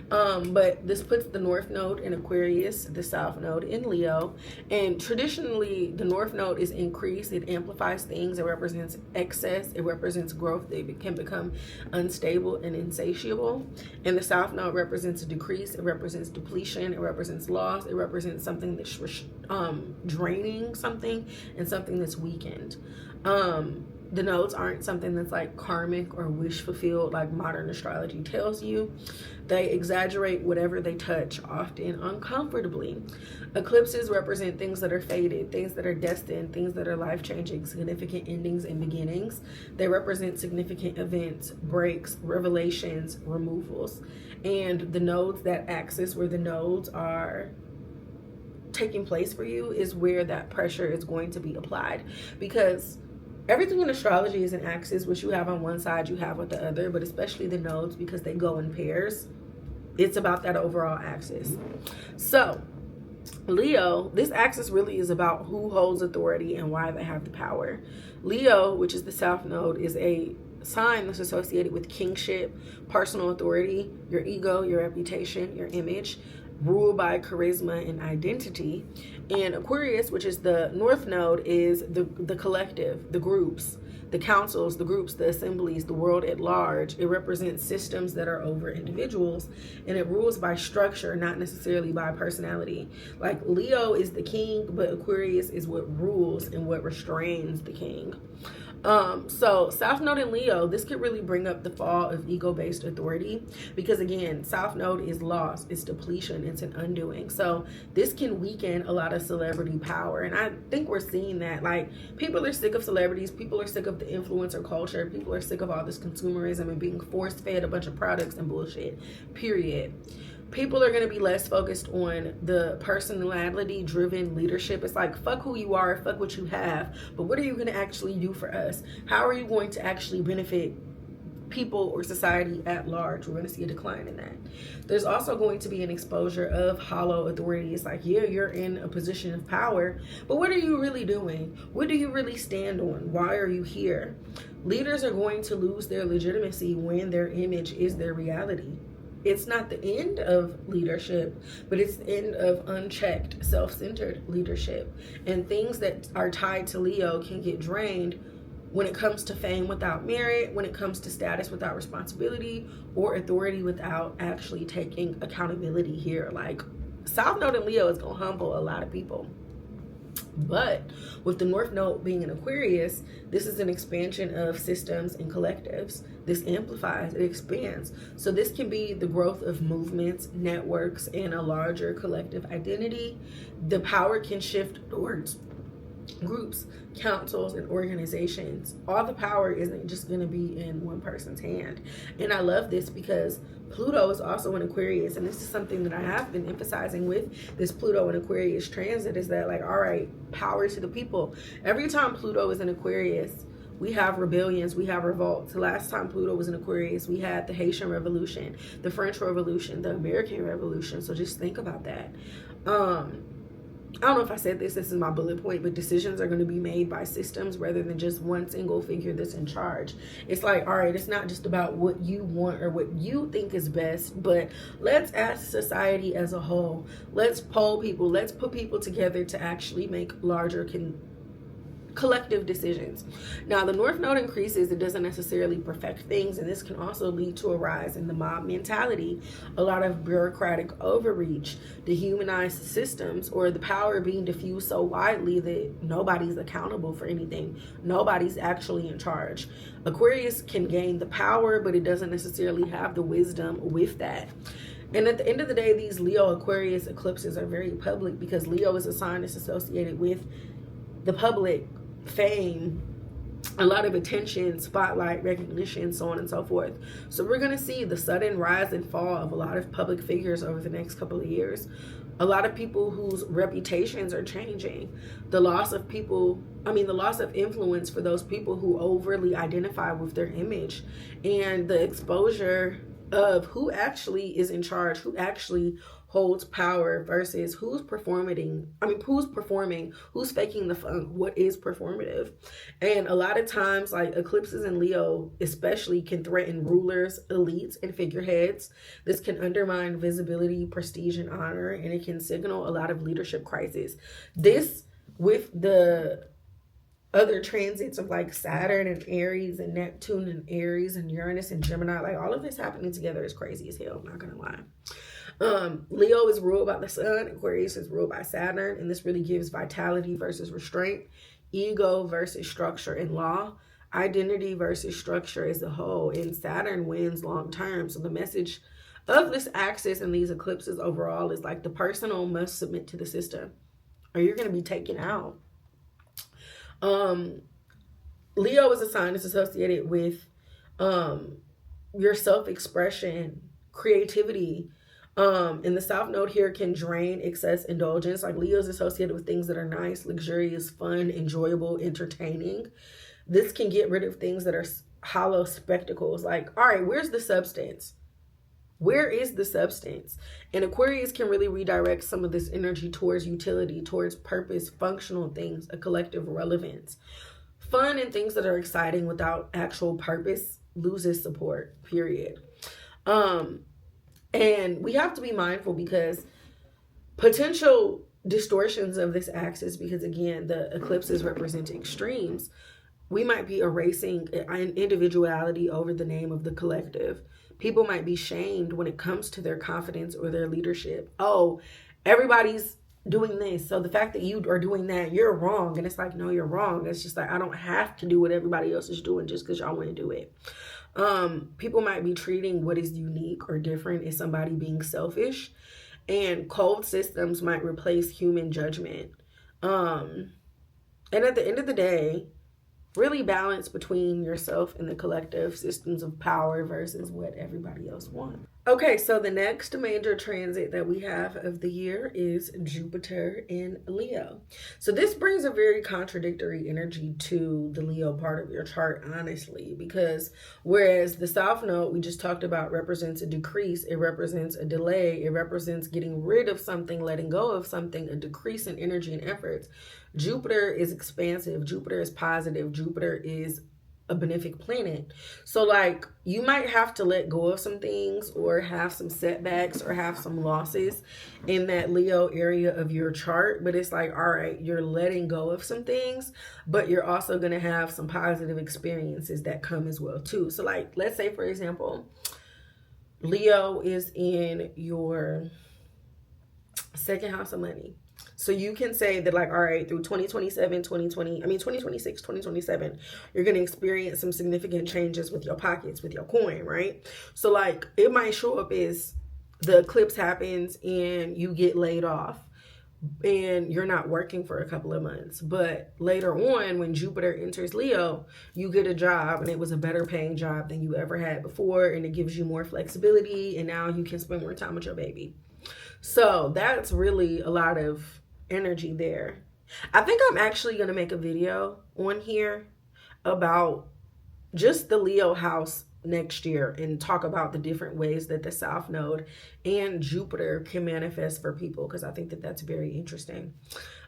But this puts the North Node in Aquarius, the South Node in Leo. And traditionally, the North Node is increased. It amplifies things. It represents excess. It represents growth. It can become unstable and insatiable. And the South Node represents a decrease. It represents depletion. It represents loss. It represents something that's draining something and something that's weakened. The nodes aren't something that's like karmic or wish fulfilled like modern astrology tells you. They exaggerate whatever they touch, often uncomfortably. Eclipses represent things that are fated, things that are destined, things that are life-changing, significant endings and beginnings. They represent significant events, breaks, revelations, removals. And the nodes, that axis where the nodes are taking place for you, is where that pressure is going to be applied. Because everything in astrology is an axis, which you have on one side, you have on the other, but especially the nodes, because they go in pairs, it's about that overall axis. So Leo, this axis really is about who holds authority and why they have the power. Leo, which is the South Node, is a sign that's associated with kingship, personal authority, your ego, your reputation, your image, ruled by charisma and identity. And Aquarius, which is the North Node, is the collective, the groups, the councils, the groups, the assemblies, the world at large. It represents systems that are over individuals, and it rules by structure, not necessarily by personality. Like Leo is the king, but Aquarius is what rules and what restrains the king. So South Node in Leo, this could really bring up the fall of ego-based authority, because again, South Node is loss, it's depletion, it's an undoing. So this can weaken a lot of celebrity power, and I think we're seeing that. Like, people are sick of celebrities, people are sick of the influencer culture, people are sick of all this consumerism and being force-fed a bunch of products and bullshit, period. People are going to be less focused on the personality-driven leadership. It's like, fuck who you are, fuck what you have, but what are you going to actually do for us? How are you going to actually benefit people or society at large? We're going to see a decline in that. There's also going to be an exposure of hollow authority. It's like, yeah, you're in a position of power, but what are you really doing? What do you really stand on? Why are you here? Leaders are going to lose their legitimacy when their image is their reality. It's not the end of leadership, but it's the end of unchecked, self-centered leadership. And things that are tied to Leo can get drained when it comes to fame without merit, when it comes to status without responsibility, or authority without actually taking accountability here. Like, South Node in Leo is going to humble a lot of people. But with the North Node being in Aquarius, this is an expansion of systems and collectives. This amplifies, it expands. So this can be the growth of movements, networks, and a larger collective identity. The power can shift towards groups, councils, and organizations. All the power isn't just going to be in one person's hand. And I love this because Pluto is also in Aquarius, and this is something that I have been emphasizing with this Pluto and Aquarius transit, is that, like, all right, power to the people. Every time Pluto is in Aquarius, we have rebellions, we have revolts. The last time Pluto was in Aquarius, we had the Haitian Revolution, the French Revolution, the American Revolution. So just think about that. I don't know if I said this is my bullet point, but decisions are going to be made by systems rather than just one single figure that's in charge. It's like, all right, it's not just about what you want or what you think is best, but let's ask society as a whole. Let's poll people. Let's put people together to actually make larger collective decisions. Now, the North Node increases, it doesn't necessarily perfect things, and this can also lead to a rise in the mob mentality, a lot of bureaucratic overreach, dehumanized systems, or the power being diffused so widely that nobody's accountable for anything. Nobody's actually in charge. Aquarius can gain the power, but it doesn't necessarily have the wisdom with that. And at the end of the day, these Leo Aquarius eclipses are very public because Leo is a sign that's associated with the public, fame, a lot of attention, spotlight, recognition, so on and so forth. So we're going to see the sudden rise and fall of a lot of public figures over the next couple of years. A lot of people whose reputations are changing. The loss of influence for those people who overly identify with their image, and the exposure of who actually is in charge, who actually holds power versus who's performing, who's faking the funk, what is performative. And a lot of times, like, eclipses in Leo especially can threaten rulers, elites, and figureheads. This can undermine visibility, prestige, and honor, and it can signal a lot of leadership crisis. This, with the other transits of like Saturn and Aries and Neptune and Aries and Uranus and Gemini, like, all of this happening together is crazy as hell, I'm not gonna lie. Leo is ruled by the sun, Aquarius is ruled by Saturn, and this really gives vitality versus restraint, ego versus structure and law, identity versus structure as a whole, and Saturn wins long term. So the message of this axis and these eclipses overall is like, the personal must submit to the system or you're going to be taken out. Leo is a sign that's associated with your self-expression, creativity. And the South Node here can drain excess indulgence. Like, Leo is associated with things that are nice, luxurious, fun, enjoyable, entertaining. This can get rid of things that are hollow spectacles. Like, all right, where's the substance? Where is the substance? And Aquarius can really redirect some of this energy towards utility, towards purpose, functional things, a collective relevance. Fun and things that are exciting without actual purpose loses support, period. And we have to be mindful because potential distortions of this axis, because again, the eclipses represent extremes, we might be erasing an individuality over the name of the collective. People might be shamed when it comes to their confidence or their leadership. Oh, everybody's doing this. So the fact that you are doing that, you're wrong. And it's like, no, you're wrong. It's just like, I don't have to do what everybody else is doing just because y'all want to do it. People might be treating what is unique or different as somebody being selfish, and cold systems might replace human judgment. And at the end of the day, really balance between yourself and the collective systems of power versus what everybody else wants. Okay, so the next major transit that we have of the year is Jupiter in Leo. So this brings a very contradictory energy to the Leo part of your chart, honestly, because whereas the South Node we just talked about represents a decrease, it represents a delay, it represents getting rid of something, letting go of something, a decrease in energy and efforts. Jupiter is expansive, Jupiter is positive, Jupiter is a benefic planet. So like you might have to let go of some things or have some setbacks or have some losses in that Leo area of your chart, but it's like, all right, you're letting go of some things, but you're also going to have some positive experiences that come as well too. So like, let's say for example, Leo is in your second house of money. So you can say that like, all right, through 2026, 2027, you're going to experience some significant changes with your pockets, with your coin, right? So like it might show up as the eclipse happens and you get laid off and you're not working for a couple of months. But later on, when Jupiter enters Leo, you get a job and it was a better paying job than you ever had before. And it gives you more flexibility. And now you can spend more time with your baby. So that's really a lot of energy there. I think I'm actually going to make a video on here about just the Leo house next year and talk about the different ways that the South Node and Jupiter can manifest for people, because I think that that's very interesting.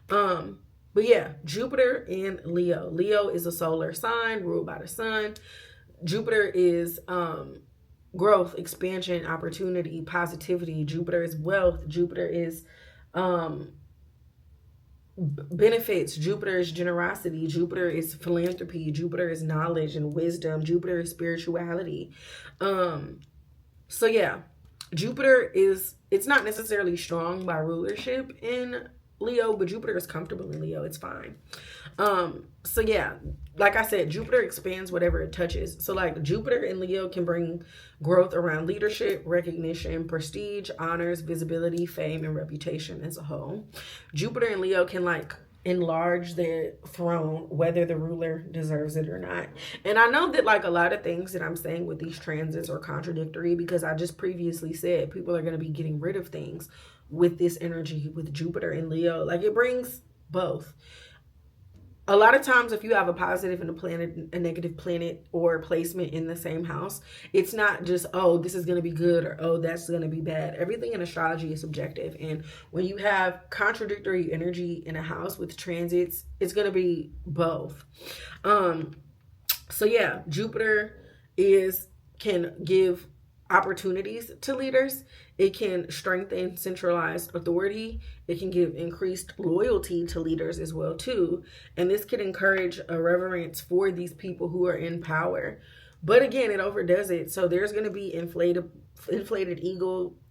But yeah, Jupiter in Leo. Leo is a solar sign ruled by the sun. Jupiter is growth, expansion, opportunity, positivity. Jupiter is wealth. Jupiter is benefits. Jupiter is generosity. Jupiter is philanthropy. Jupiter is knowledge and wisdom. Jupiter is spirituality. So yeah, Jupiter is, it's not necessarily strong by rulership in Leo, but Jupiter is comfortable in Leo. It's fine. So yeah, like I said, Jupiter expands whatever it touches. So like Jupiter in Leo can bring growth around leadership, recognition, prestige, honors, visibility, fame, and reputation as a whole. Jupiter in Leo can like enlarge the throne, whether the ruler deserves it or not. And I know that like a lot of things that I'm saying with these transits are contradictory, because I just previously said people are going to be getting rid of things with this energy with Jupiter in Leo. Like it brings both. A lot of times if you have a positive and a negative planet or placement in the same house, it's not just, oh, this is going to be good or, oh, that's going to be bad. Everything in astrology is subjective. And when you have contradictory energy in a house with transits, it's going to be both. So yeah, Jupiter can give opportunities to leaders. It can strengthen centralized authority. It can give increased loyalty to leaders as well too. And this can encourage a reverence for these people who are in power. But again, it overdoes it. So there's going to be inflated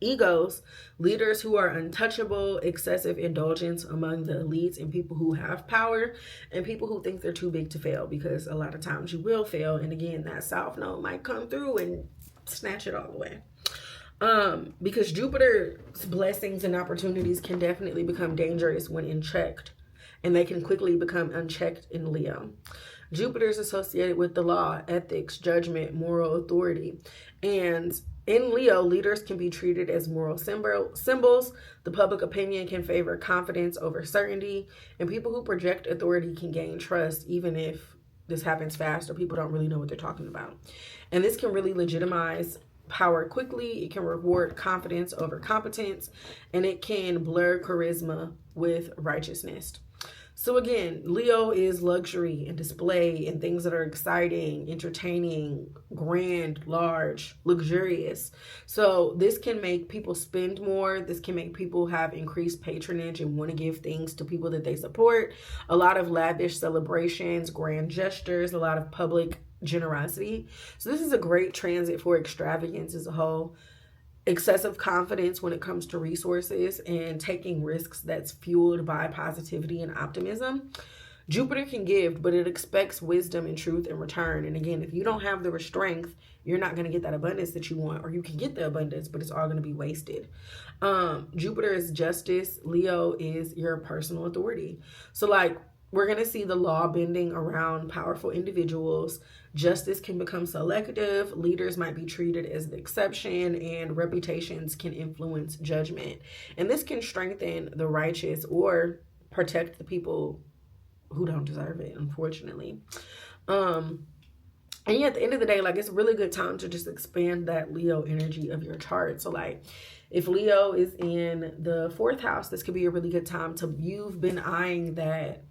egos, leaders who are untouchable, excessive indulgence among the elites and people who have power, and people who think they're too big to fail, because a lot of times you will fail. And again, that South Node might come through and snatch it all away. Because Jupiter's blessings and opportunities can definitely become dangerous when unchecked, and they can quickly become unchecked in Leo. Jupiter is associated with the law, ethics, judgment, moral authority. And in Leo, leaders can be treated as moral symbols. The public opinion can favor confidence over certainty, and people who project authority can gain trust, even if this happens fast or people don't really know what they're talking about. And this can really legitimize power quickly. It can reward confidence over competence, and it can blur charisma with righteousness. So again, Leo is luxury and display and things that are exciting, entertaining, grand, large, luxurious. So this can make people spend more. This can make people have increased patronage and want to give things to people that they support. A lot of lavish celebrations, grand gestures, a lot of public generosity. So this is a great transit for extravagance as a whole. excessive confidence when it comes to resources and taking risks that's fueled by positivity and optimism. Jupiter can give, but it expects wisdom and truth in return. And again, if you don't have the strength, you're not going to get that abundance that you want, or you can get the abundance, but it's all going to be wasted. Jupiter is justice. Leo is your personal authority. So like, we're going to see the law bending around powerful individuals. Justice can become selective. Leaders might be treated as the exception, and reputations can influence judgment. And this can strengthen the righteous or protect the people who don't deserve it, unfortunately. And yeah, at the end of the day, like, it's a really good time to just expand that Leo energy of your chart. So like, if Leo is in the 4th house, this could be a really good time to, you've been eyeing that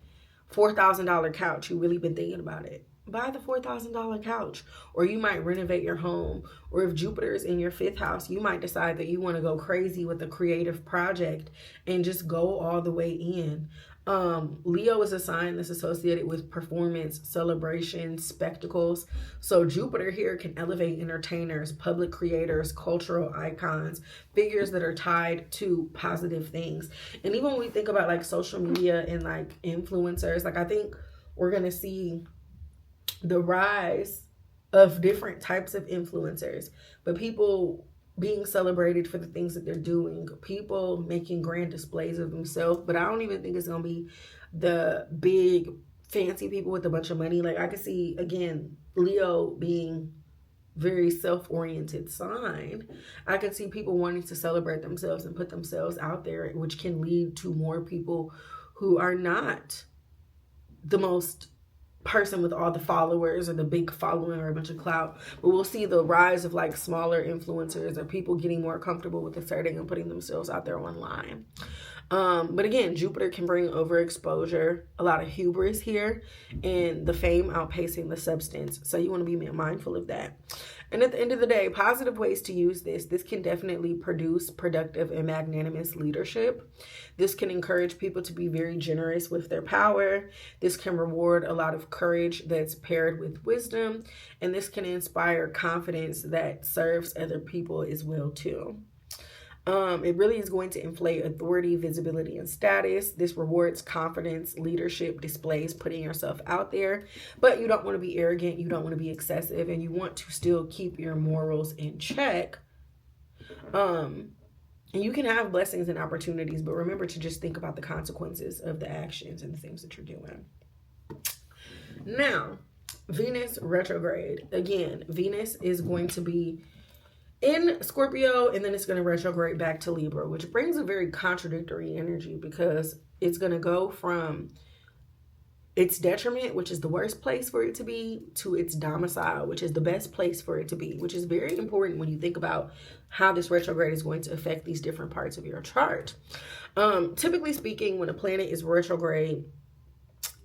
$4,000 couch, you really been thinking about it, buy the $4,000 couch. Or you might renovate your home. Or if Jupiter is in your 5th house, you might decide that you want to go crazy with a creative project and just go all the way in. Leo is a sign that's associated with performance, celebration, spectacles. So Jupiter here can elevate entertainers, public creators, cultural icons, figures that are tied to positive things. And even when we think about like social media and like influencers, like I think we're going to see the rise of different types of influencers, but people being celebrated for the things that they're doing, people making grand displays of themselves. But I don't even think it's gonna be the big fancy people with a bunch of money. Like I could see, again, Leo being very self-oriented sign. I could see people wanting to celebrate themselves and put themselves out there, which can lead to more people who are not the most person with all the followers or the big following or a bunch of clout. But we'll see the rise of like smaller influencers or people getting more comfortable with asserting and putting themselves out there online. But again, Jupiter can bring overexposure, a lot of hubris here, and the fame outpacing the substance. So you want to be mindful of that. And at the end of the day, positive ways to use this can definitely produce productive and magnanimous leadership. This can encourage people to be very generous with their power. This can reward a lot of courage that's paired with wisdom. And this can inspire confidence that serves other people as well too. It really is going to inflate authority, visibility, and status. This rewards confidence, leadership, displays putting yourself out there. But you don't want to be arrogant. You don't want to be excessive. And you want to still keep your morals in check. And you can have blessings and opportunities, but remember to just think about the consequences of the actions and the things that you're doing. Now, Venus retrograde. Again, Venus is going to be in Scorpio, and then it's going to retrograde back to Libra, which brings a very contradictory energy because it's going to go from its detriment, which is the worst place for it to be, to its domicile, which is the best place for it to be, which is very important when you think about how this retrograde is going to affect these different parts of your chart. Typically speaking, when a planet is retrograde,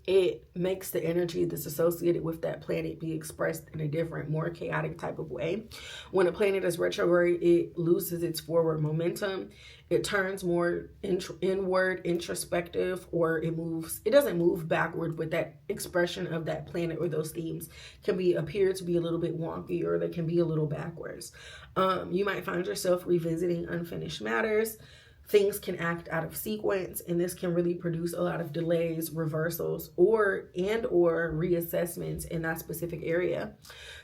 it makes the energy that's associated with that planet be expressed in a different, more chaotic type of way. When a planet is retrograde, it loses its forward momentum. It turns more inward, introspective, or it doesn't move backward, but that expression of that planet or those themes can appear to be a little bit wonky, or they can be a little backwards. You might find yourself revisiting unfinished matters. Things can act out of sequence, and this can really produce a lot of delays, reversals, or reassessments in that specific area.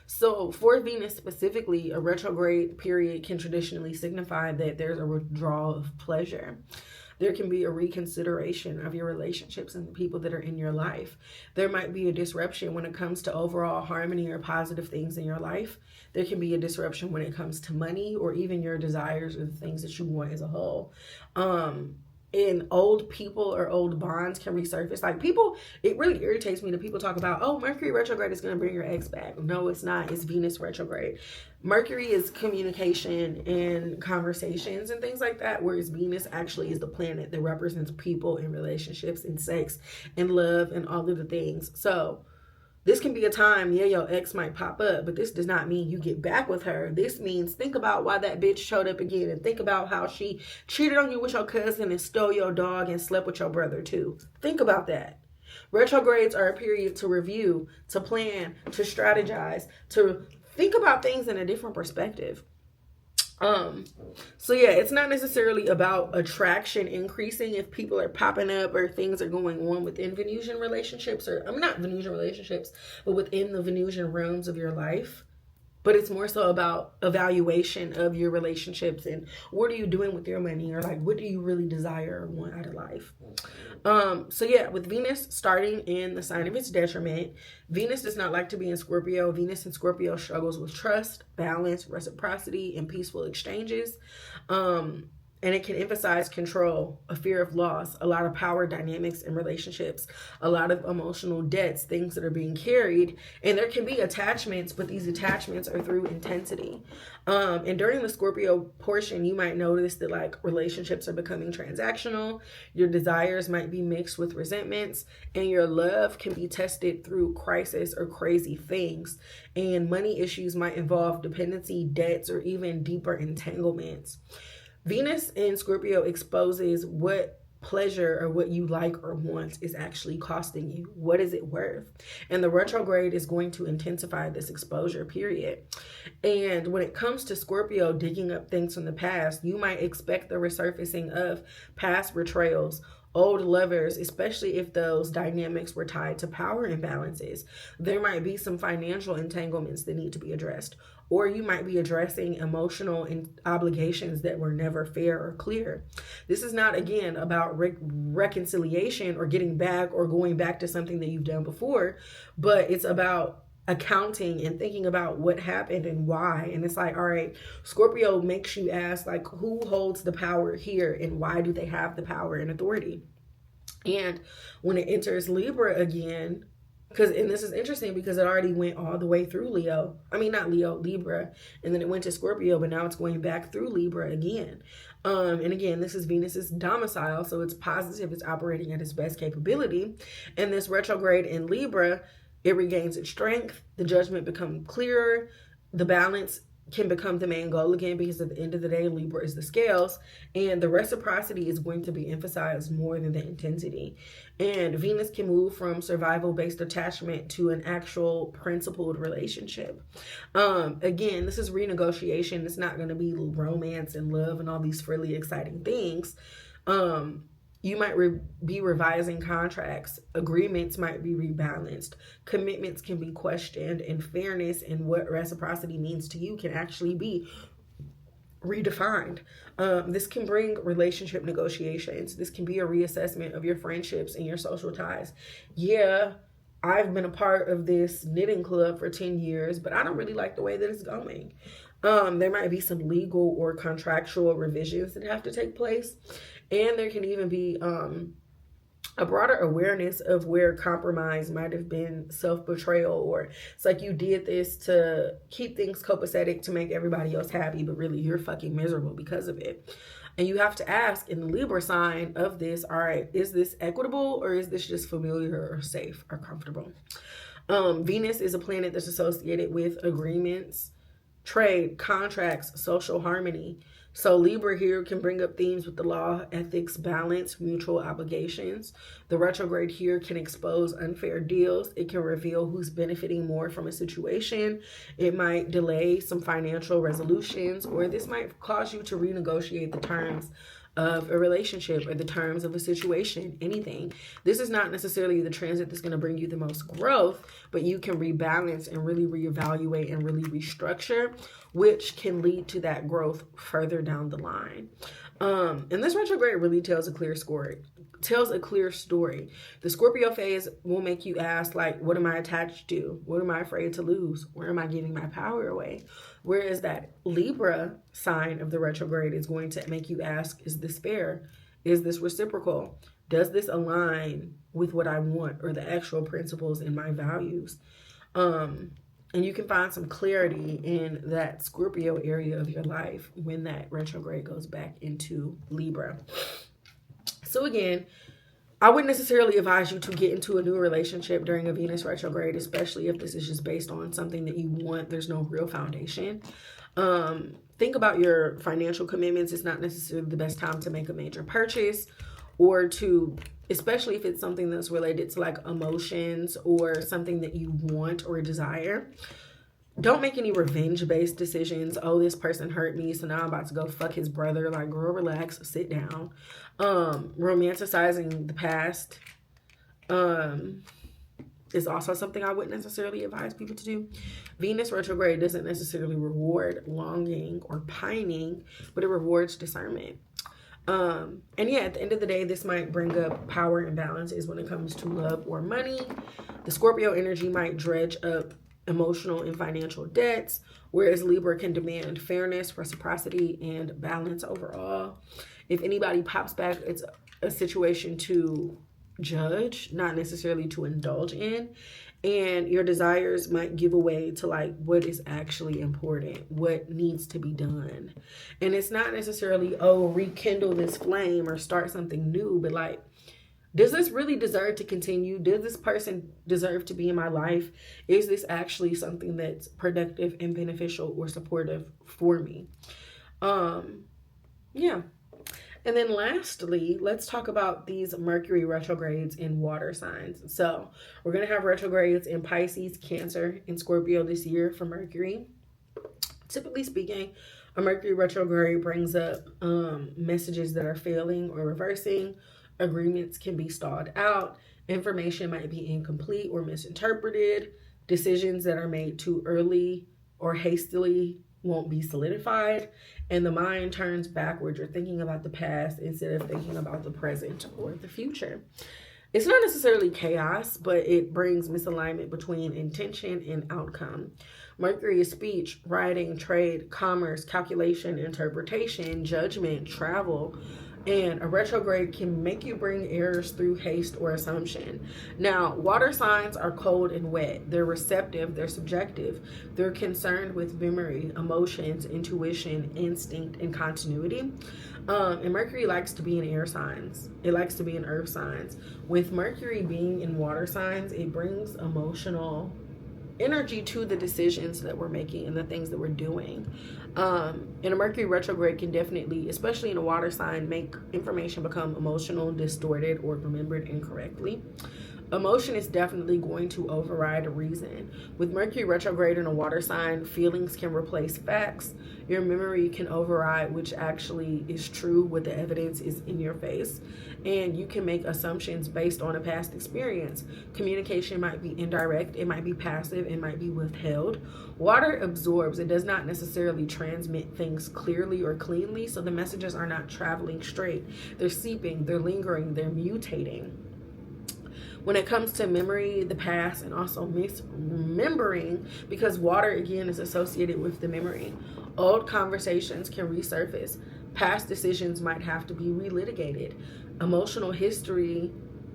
So for Venus specifically, a retrograde period can traditionally signify that there's a withdrawal of pleasure. There can be a reconsideration of your relationships and the people that are in your life. There might be a disruption when it comes to overall harmony or positive things in your life. There can be a disruption when it comes to money or even your desires or the things that you want as a whole. And old people or old bonds can resurface. Like people, it really irritates me that people talk about, oh, Mercury retrograde is going to bring your ex back. No, it's not. It's Venus retrograde. Mercury is communication and conversations and things like that, whereas Venus actually is the planet that represents people and relationships and sex and love and all of the things. So this can be a time, yeah, your ex might pop up, but this does not mean you get back with her. This means think about why that bitch showed up again, and think about how she cheated on you with your cousin and stole your dog and slept with your brother too. Think about that. Retrogrades are a period to review, to plan, to strategize, to think about things in a different perspective. So yeah, it's not necessarily about attraction increasing if people are popping up or things are going on within Venusian relationships, or I'm not Venusian relationships, but within the Venusian realms of your life. But it's more so about evaluation of your relationships and what are you doing with your money, or like what do you really desire or want out of life. So yeah, with Venus starting in the sign of its detriment, Venus does not like to be in Scorpio. Venus in Scorpio struggles with trust, balance, reciprocity, and peaceful exchanges. And it can emphasize control, a fear of loss, a lot of power dynamics in relationships, a lot of emotional debts, things that are being carried. And there can be attachments, but these attachments are through intensity. And during the Scorpio portion, you might notice that like relationships are becoming transactional, your desires might be mixed with resentments, and your love can be tested through crisis or crazy things. And money issues might involve dependency, debts, or even deeper entanglements. Venus in Scorpio exposes what pleasure or what you like or want is actually costing you. What is it worth? And the retrograde is going to intensify this exposure period. And when it comes to Scorpio digging up things from the past, you might expect the resurfacing of past betrayals, old lovers, especially if those dynamics were tied to power imbalances. There might be some financial entanglements that need to be addressed, or you might be addressing emotional obligations that were never fair or clear. This is not, again, about reconciliation or getting back or going back to something that you've done before, but it's about accounting and thinking about what happened and why. And it's like, all right, Scorpio makes you ask, like, who holds the power here and why do they have the power and authority? And when it enters Libra again, and this is interesting because it already went all the way through Libra, and then it went to Scorpio, but now it's going back through Libra again. And again, this is Venus's domicile, so it's positive, it's operating at its best capability. And this retrograde in Libra, it regains its strength, the judgment becomes clearer, the balance can become the main goal again, because at the end of the day, Libra is the scales, and the reciprocity is going to be emphasized more than the intensity. And Venus can move from survival-based attachment to an actual principled relationship. Again, this is renegotiation. It's not going to be romance and love and all these frilly, exciting things. You might be revising contracts. Agreements might be rebalanced. Commitments can be questioned, and fairness and what reciprocity means to you can actually be redefined. This can bring relationship negotiations. This can be a reassessment of your friendships and your social ties. Yeah, I've been a part of this knitting club for 10 years, but I don't really like the way that it's going. There might be some legal or contractual revisions that have to take place. And there can even be a broader awareness of where compromise might have been self-betrayal, or it's like you did this to keep things copacetic to make everybody else happy, but really you're fucking miserable because of it. And you have to ask in the Libra sign of this, all right, is this equitable, or is this just familiar or safe or comfortable? Venus is a planet that's associated with agreements, trade, contracts, social harmony. So Libra here can bring up themes with the law, ethics, balance, mutual obligations. The retrograde here can expose unfair deals. It can reveal who's benefiting more from a situation. It might delay some financial resolutions, or this might cause you to renegotiate the terms of a relationship or the terms of a situation, anything. This is not necessarily the transit that's going to bring you the most growth, but you can rebalance and really reevaluate and really restructure, which can lead to that growth further down the line. And this retrograde really tells a clear story. The Scorpio phase will make you ask, like, what am I attached to? What am I afraid to lose? Where am I giving my power away? Whereas that Libra sign of the retrograde is going to make you ask, is this fair? Is this reciprocal? Does this align with what I want or the actual principles and my values? And you can find some clarity in that Scorpio area of your life when that retrograde goes back into Libra. So again, I wouldn't necessarily advise you to get into a new relationship during a Venus retrograde, especially if this is just based on something that you want. There's no real foundation. Think about your financial commitments. It's not necessarily the best time to make a major purchase, or to, especially if it's something that's related to like emotions or something that you want or desire. don't make any revenge-based decisions. Oh, this person hurt me, so now I'm about to go fuck his brother. Like, girl, relax, sit down. Romanticizing the past is also something I wouldn't necessarily advise people to do. Venus retrograde doesn't necessarily reward longing or pining, but it rewards discernment. And yeah, at the end of the day, this might bring up power imbalances when it comes to love or money. The Scorpio energy might dredge up emotional and financial debts, whereas Libra can demand fairness, reciprocity, and balance overall. If anybody pops back, it's a situation to judge, not necessarily to indulge in. And your desires might give away to like what is actually important, what needs to be done. And it's not necessarily, oh, rekindle this flame or start something new, but like, does this really deserve to continue? Does this person deserve to be in my life? Is this actually something that's productive and beneficial or supportive for me? Yeah. And then lastly, let's talk about these Mercury retrogrades in water signs. So we're going to have retrogrades in Pisces, Cancer, and Scorpio this year for Mercury. Typically speaking, a Mercury retrograde brings up messages that are failing or reversing. Agreements can be stalled out. Information might be incomplete or misinterpreted. Decisions that are made too early or hastily won't be solidified, and the mind turns backwards. You're thinking about the past instead of thinking about the present or the future. It's not necessarily chaos, but it brings misalignment between intention and outcome. Mercury is speech, writing, trade, commerce, calculation, interpretation, judgment, travel. And a retrograde can make you bring errors through haste or assumption. Now, water signs are cold and wet. They're receptive, they're subjective. They're concerned with memory, emotions, intuition, instinct, and continuity. And Mercury likes to be in air signs. It likes to be in earth signs. With Mercury being in water signs, it brings emotional energy to the decisions that we're making and the things that we're doing. And a Mercury retrograde can definitely, especially in a water sign, make information become emotional, distorted, or remembered incorrectly. Emotion is definitely going to override reason. With Mercury retrograde in a water sign, feelings can replace facts. Your memory can override which actually is true, what the evidence is in your face. And you can make assumptions based on a past experience. Communication might be indirect, it might be passive, it might be withheld. Water absorbs, it does not necessarily transmit things clearly or cleanly, so the messages are not traveling straight. They're seeping, they're lingering, they're mutating. When it comes to memory, the past, and also misremembering, because water again is associated with the memory, old conversations can resurface. Past decisions might have to be relitigated. Emotional history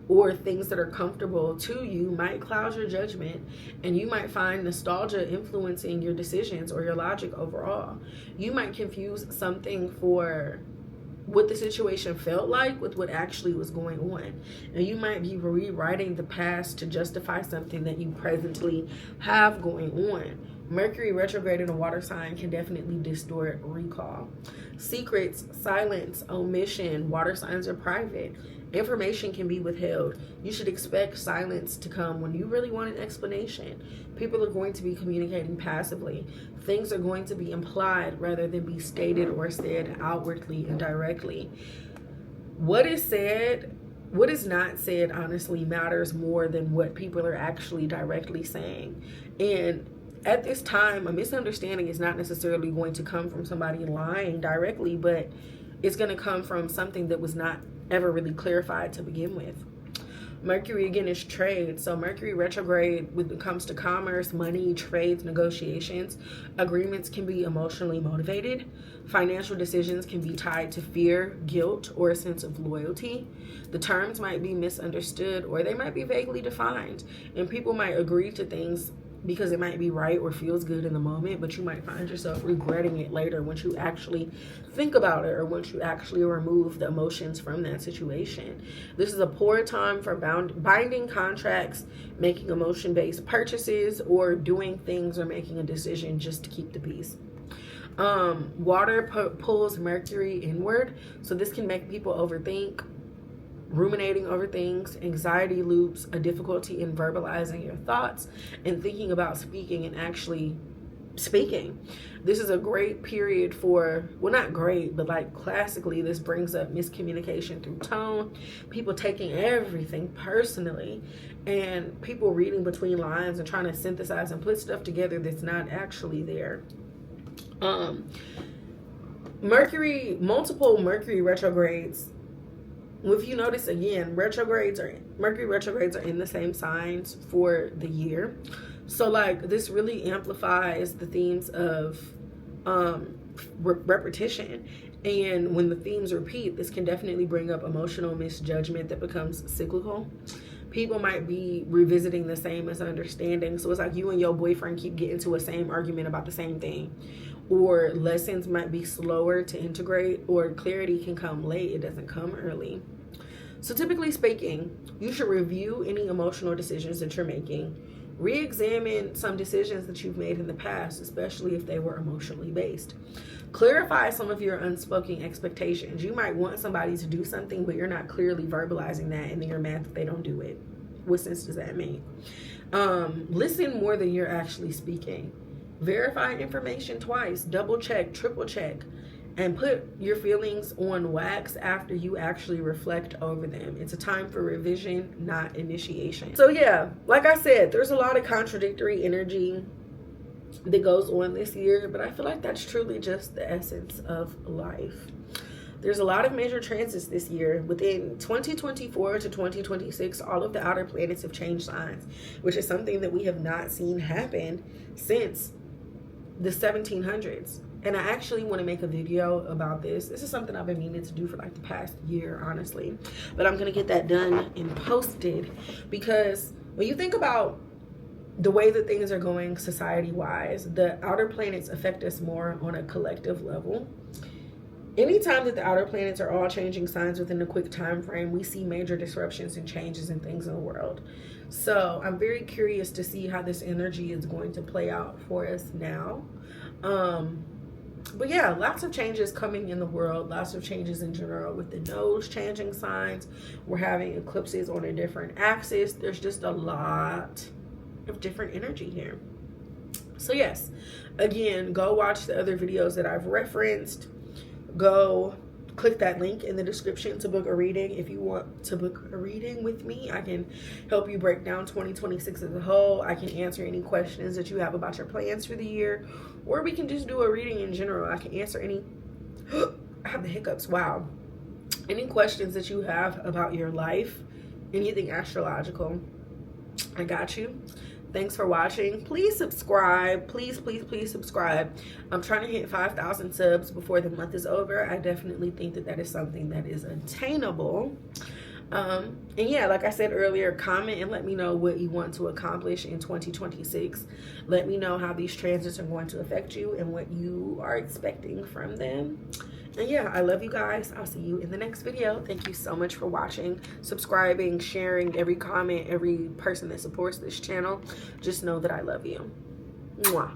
or things that are comfortable to you might cloud your judgment, and you might find nostalgia influencing your decisions or your logic overall. You might confuse something for what the situation felt like with what actually was going on. And you might be rewriting the past to justify something that you presently have going on. Mercury retrograde in a water sign can definitely distort recall. Secrets, silence, omission, water signs are private. Information can be withheld. You should expect silence to come when you really want an explanation. People are going to be communicating passively. Things are going to be implied rather than be stated or said outwardly and directly. What is said, what is not said, honestly, matters more than what people are actually directly saying. And at this time, a misunderstanding is not necessarily going to come from somebody lying directly, but it's going to come from something that was not ever really clarified to begin with. Mercury again is trade. So Mercury retrograde, when it comes to commerce, money, trades, negotiations, agreements can be emotionally motivated. Financial decisions can be tied to fear, guilt, or a sense of loyalty. The terms might be misunderstood or they might be vaguely defined, and people might agree to things because it might be right or feels good in the moment, but you might find yourself regretting it later once you actually think about it or once you actually remove the emotions from that situation. This is a poor time for binding contracts, making emotion-based purchases, or doing things or making a decision just to keep the peace. Water pulls Mercury inward, so this can make people overthink, ruminating over things, anxiety loops, a difficulty in verbalizing your thoughts, and thinking about speaking and actually speaking. This is a great period for, well, not great, but like classically, this brings up miscommunication through tone, people taking everything personally, and people reading between lines and trying to synthesize and put stuff together that's not actually there. Multiple Mercury retrogrades. If you notice again, Mercury retrogrades are in the same signs for the year. So like this really amplifies the themes of repetition. And when the themes repeat, this can definitely bring up emotional misjudgment that becomes cyclical. People might be revisiting the same misunderstanding. So it's like you and your boyfriend keep getting to a same argument about the same thing. Or lessons might be slower to integrate, or clarity can come late. It doesn't come early. So typically speaking, you should review any emotional decisions that you're making. Re-examine some decisions that you've made in the past, especially if they were emotionally based. Clarify some of your unspoken expectations. You might want somebody to do something, but you're not clearly verbalizing that, and then you're mad that they don't do it. What sense does that make? Listen more than you're actually speaking. Verify information twice, double check, triple check, and put your feelings on wax after you actually reflect over them. It's a time for revision, not initiation. So yeah, like I said, there's a lot of contradictory energy that goes on this year, but I feel like that's truly just the essence of life. There's a lot of major transits this year. Within 2024 to 2026, all of the outer planets have changed signs, which is something that we have not seen happen since the 1700s. And I actually want to make a video about this. This is something I've been meaning to do for like the past year, honestly. But I'm going to get that done and posted, because when you think about the way that things are going society-wise, the outer planets affect us more on a collective level. Anytime that the outer planets are all changing signs within a quick time frame, we see major disruptions and changes and things in the world. So I'm very curious to see how this energy is going to play out for us now. But yeah, lots of changes coming in the world, lots of changes in general with the nodes changing signs. We're having eclipses on a different axis. There's just a lot of different energy here. So yes, again, go watch the other videos that I've referenced. Go click that link in the description to book a reading. If you want to book a reading with me, I can help you break down 2026 as a whole. I can answer any questions that you have about your plans for the year, or we can just do a reading in general. I can answer any I have the hiccups, wow, any questions that you have about your life, anything astrological. I got you. Thanks for watching. Please subscribe. Please subscribe. I'm trying to hit 5,000 subs before the month is over. I definitely think that that is something that is attainable. And yeah, like I said earlier, comment and let me know what you want to accomplish in 2026. Let me know how these transits are going to affect you and what you are expecting from them. And yeah, I love you guys. I'll see you in the next video. Thank you so much for watching, subscribing, sharing, every comment, every person that supports this channel. Just know that I love you. Mwah.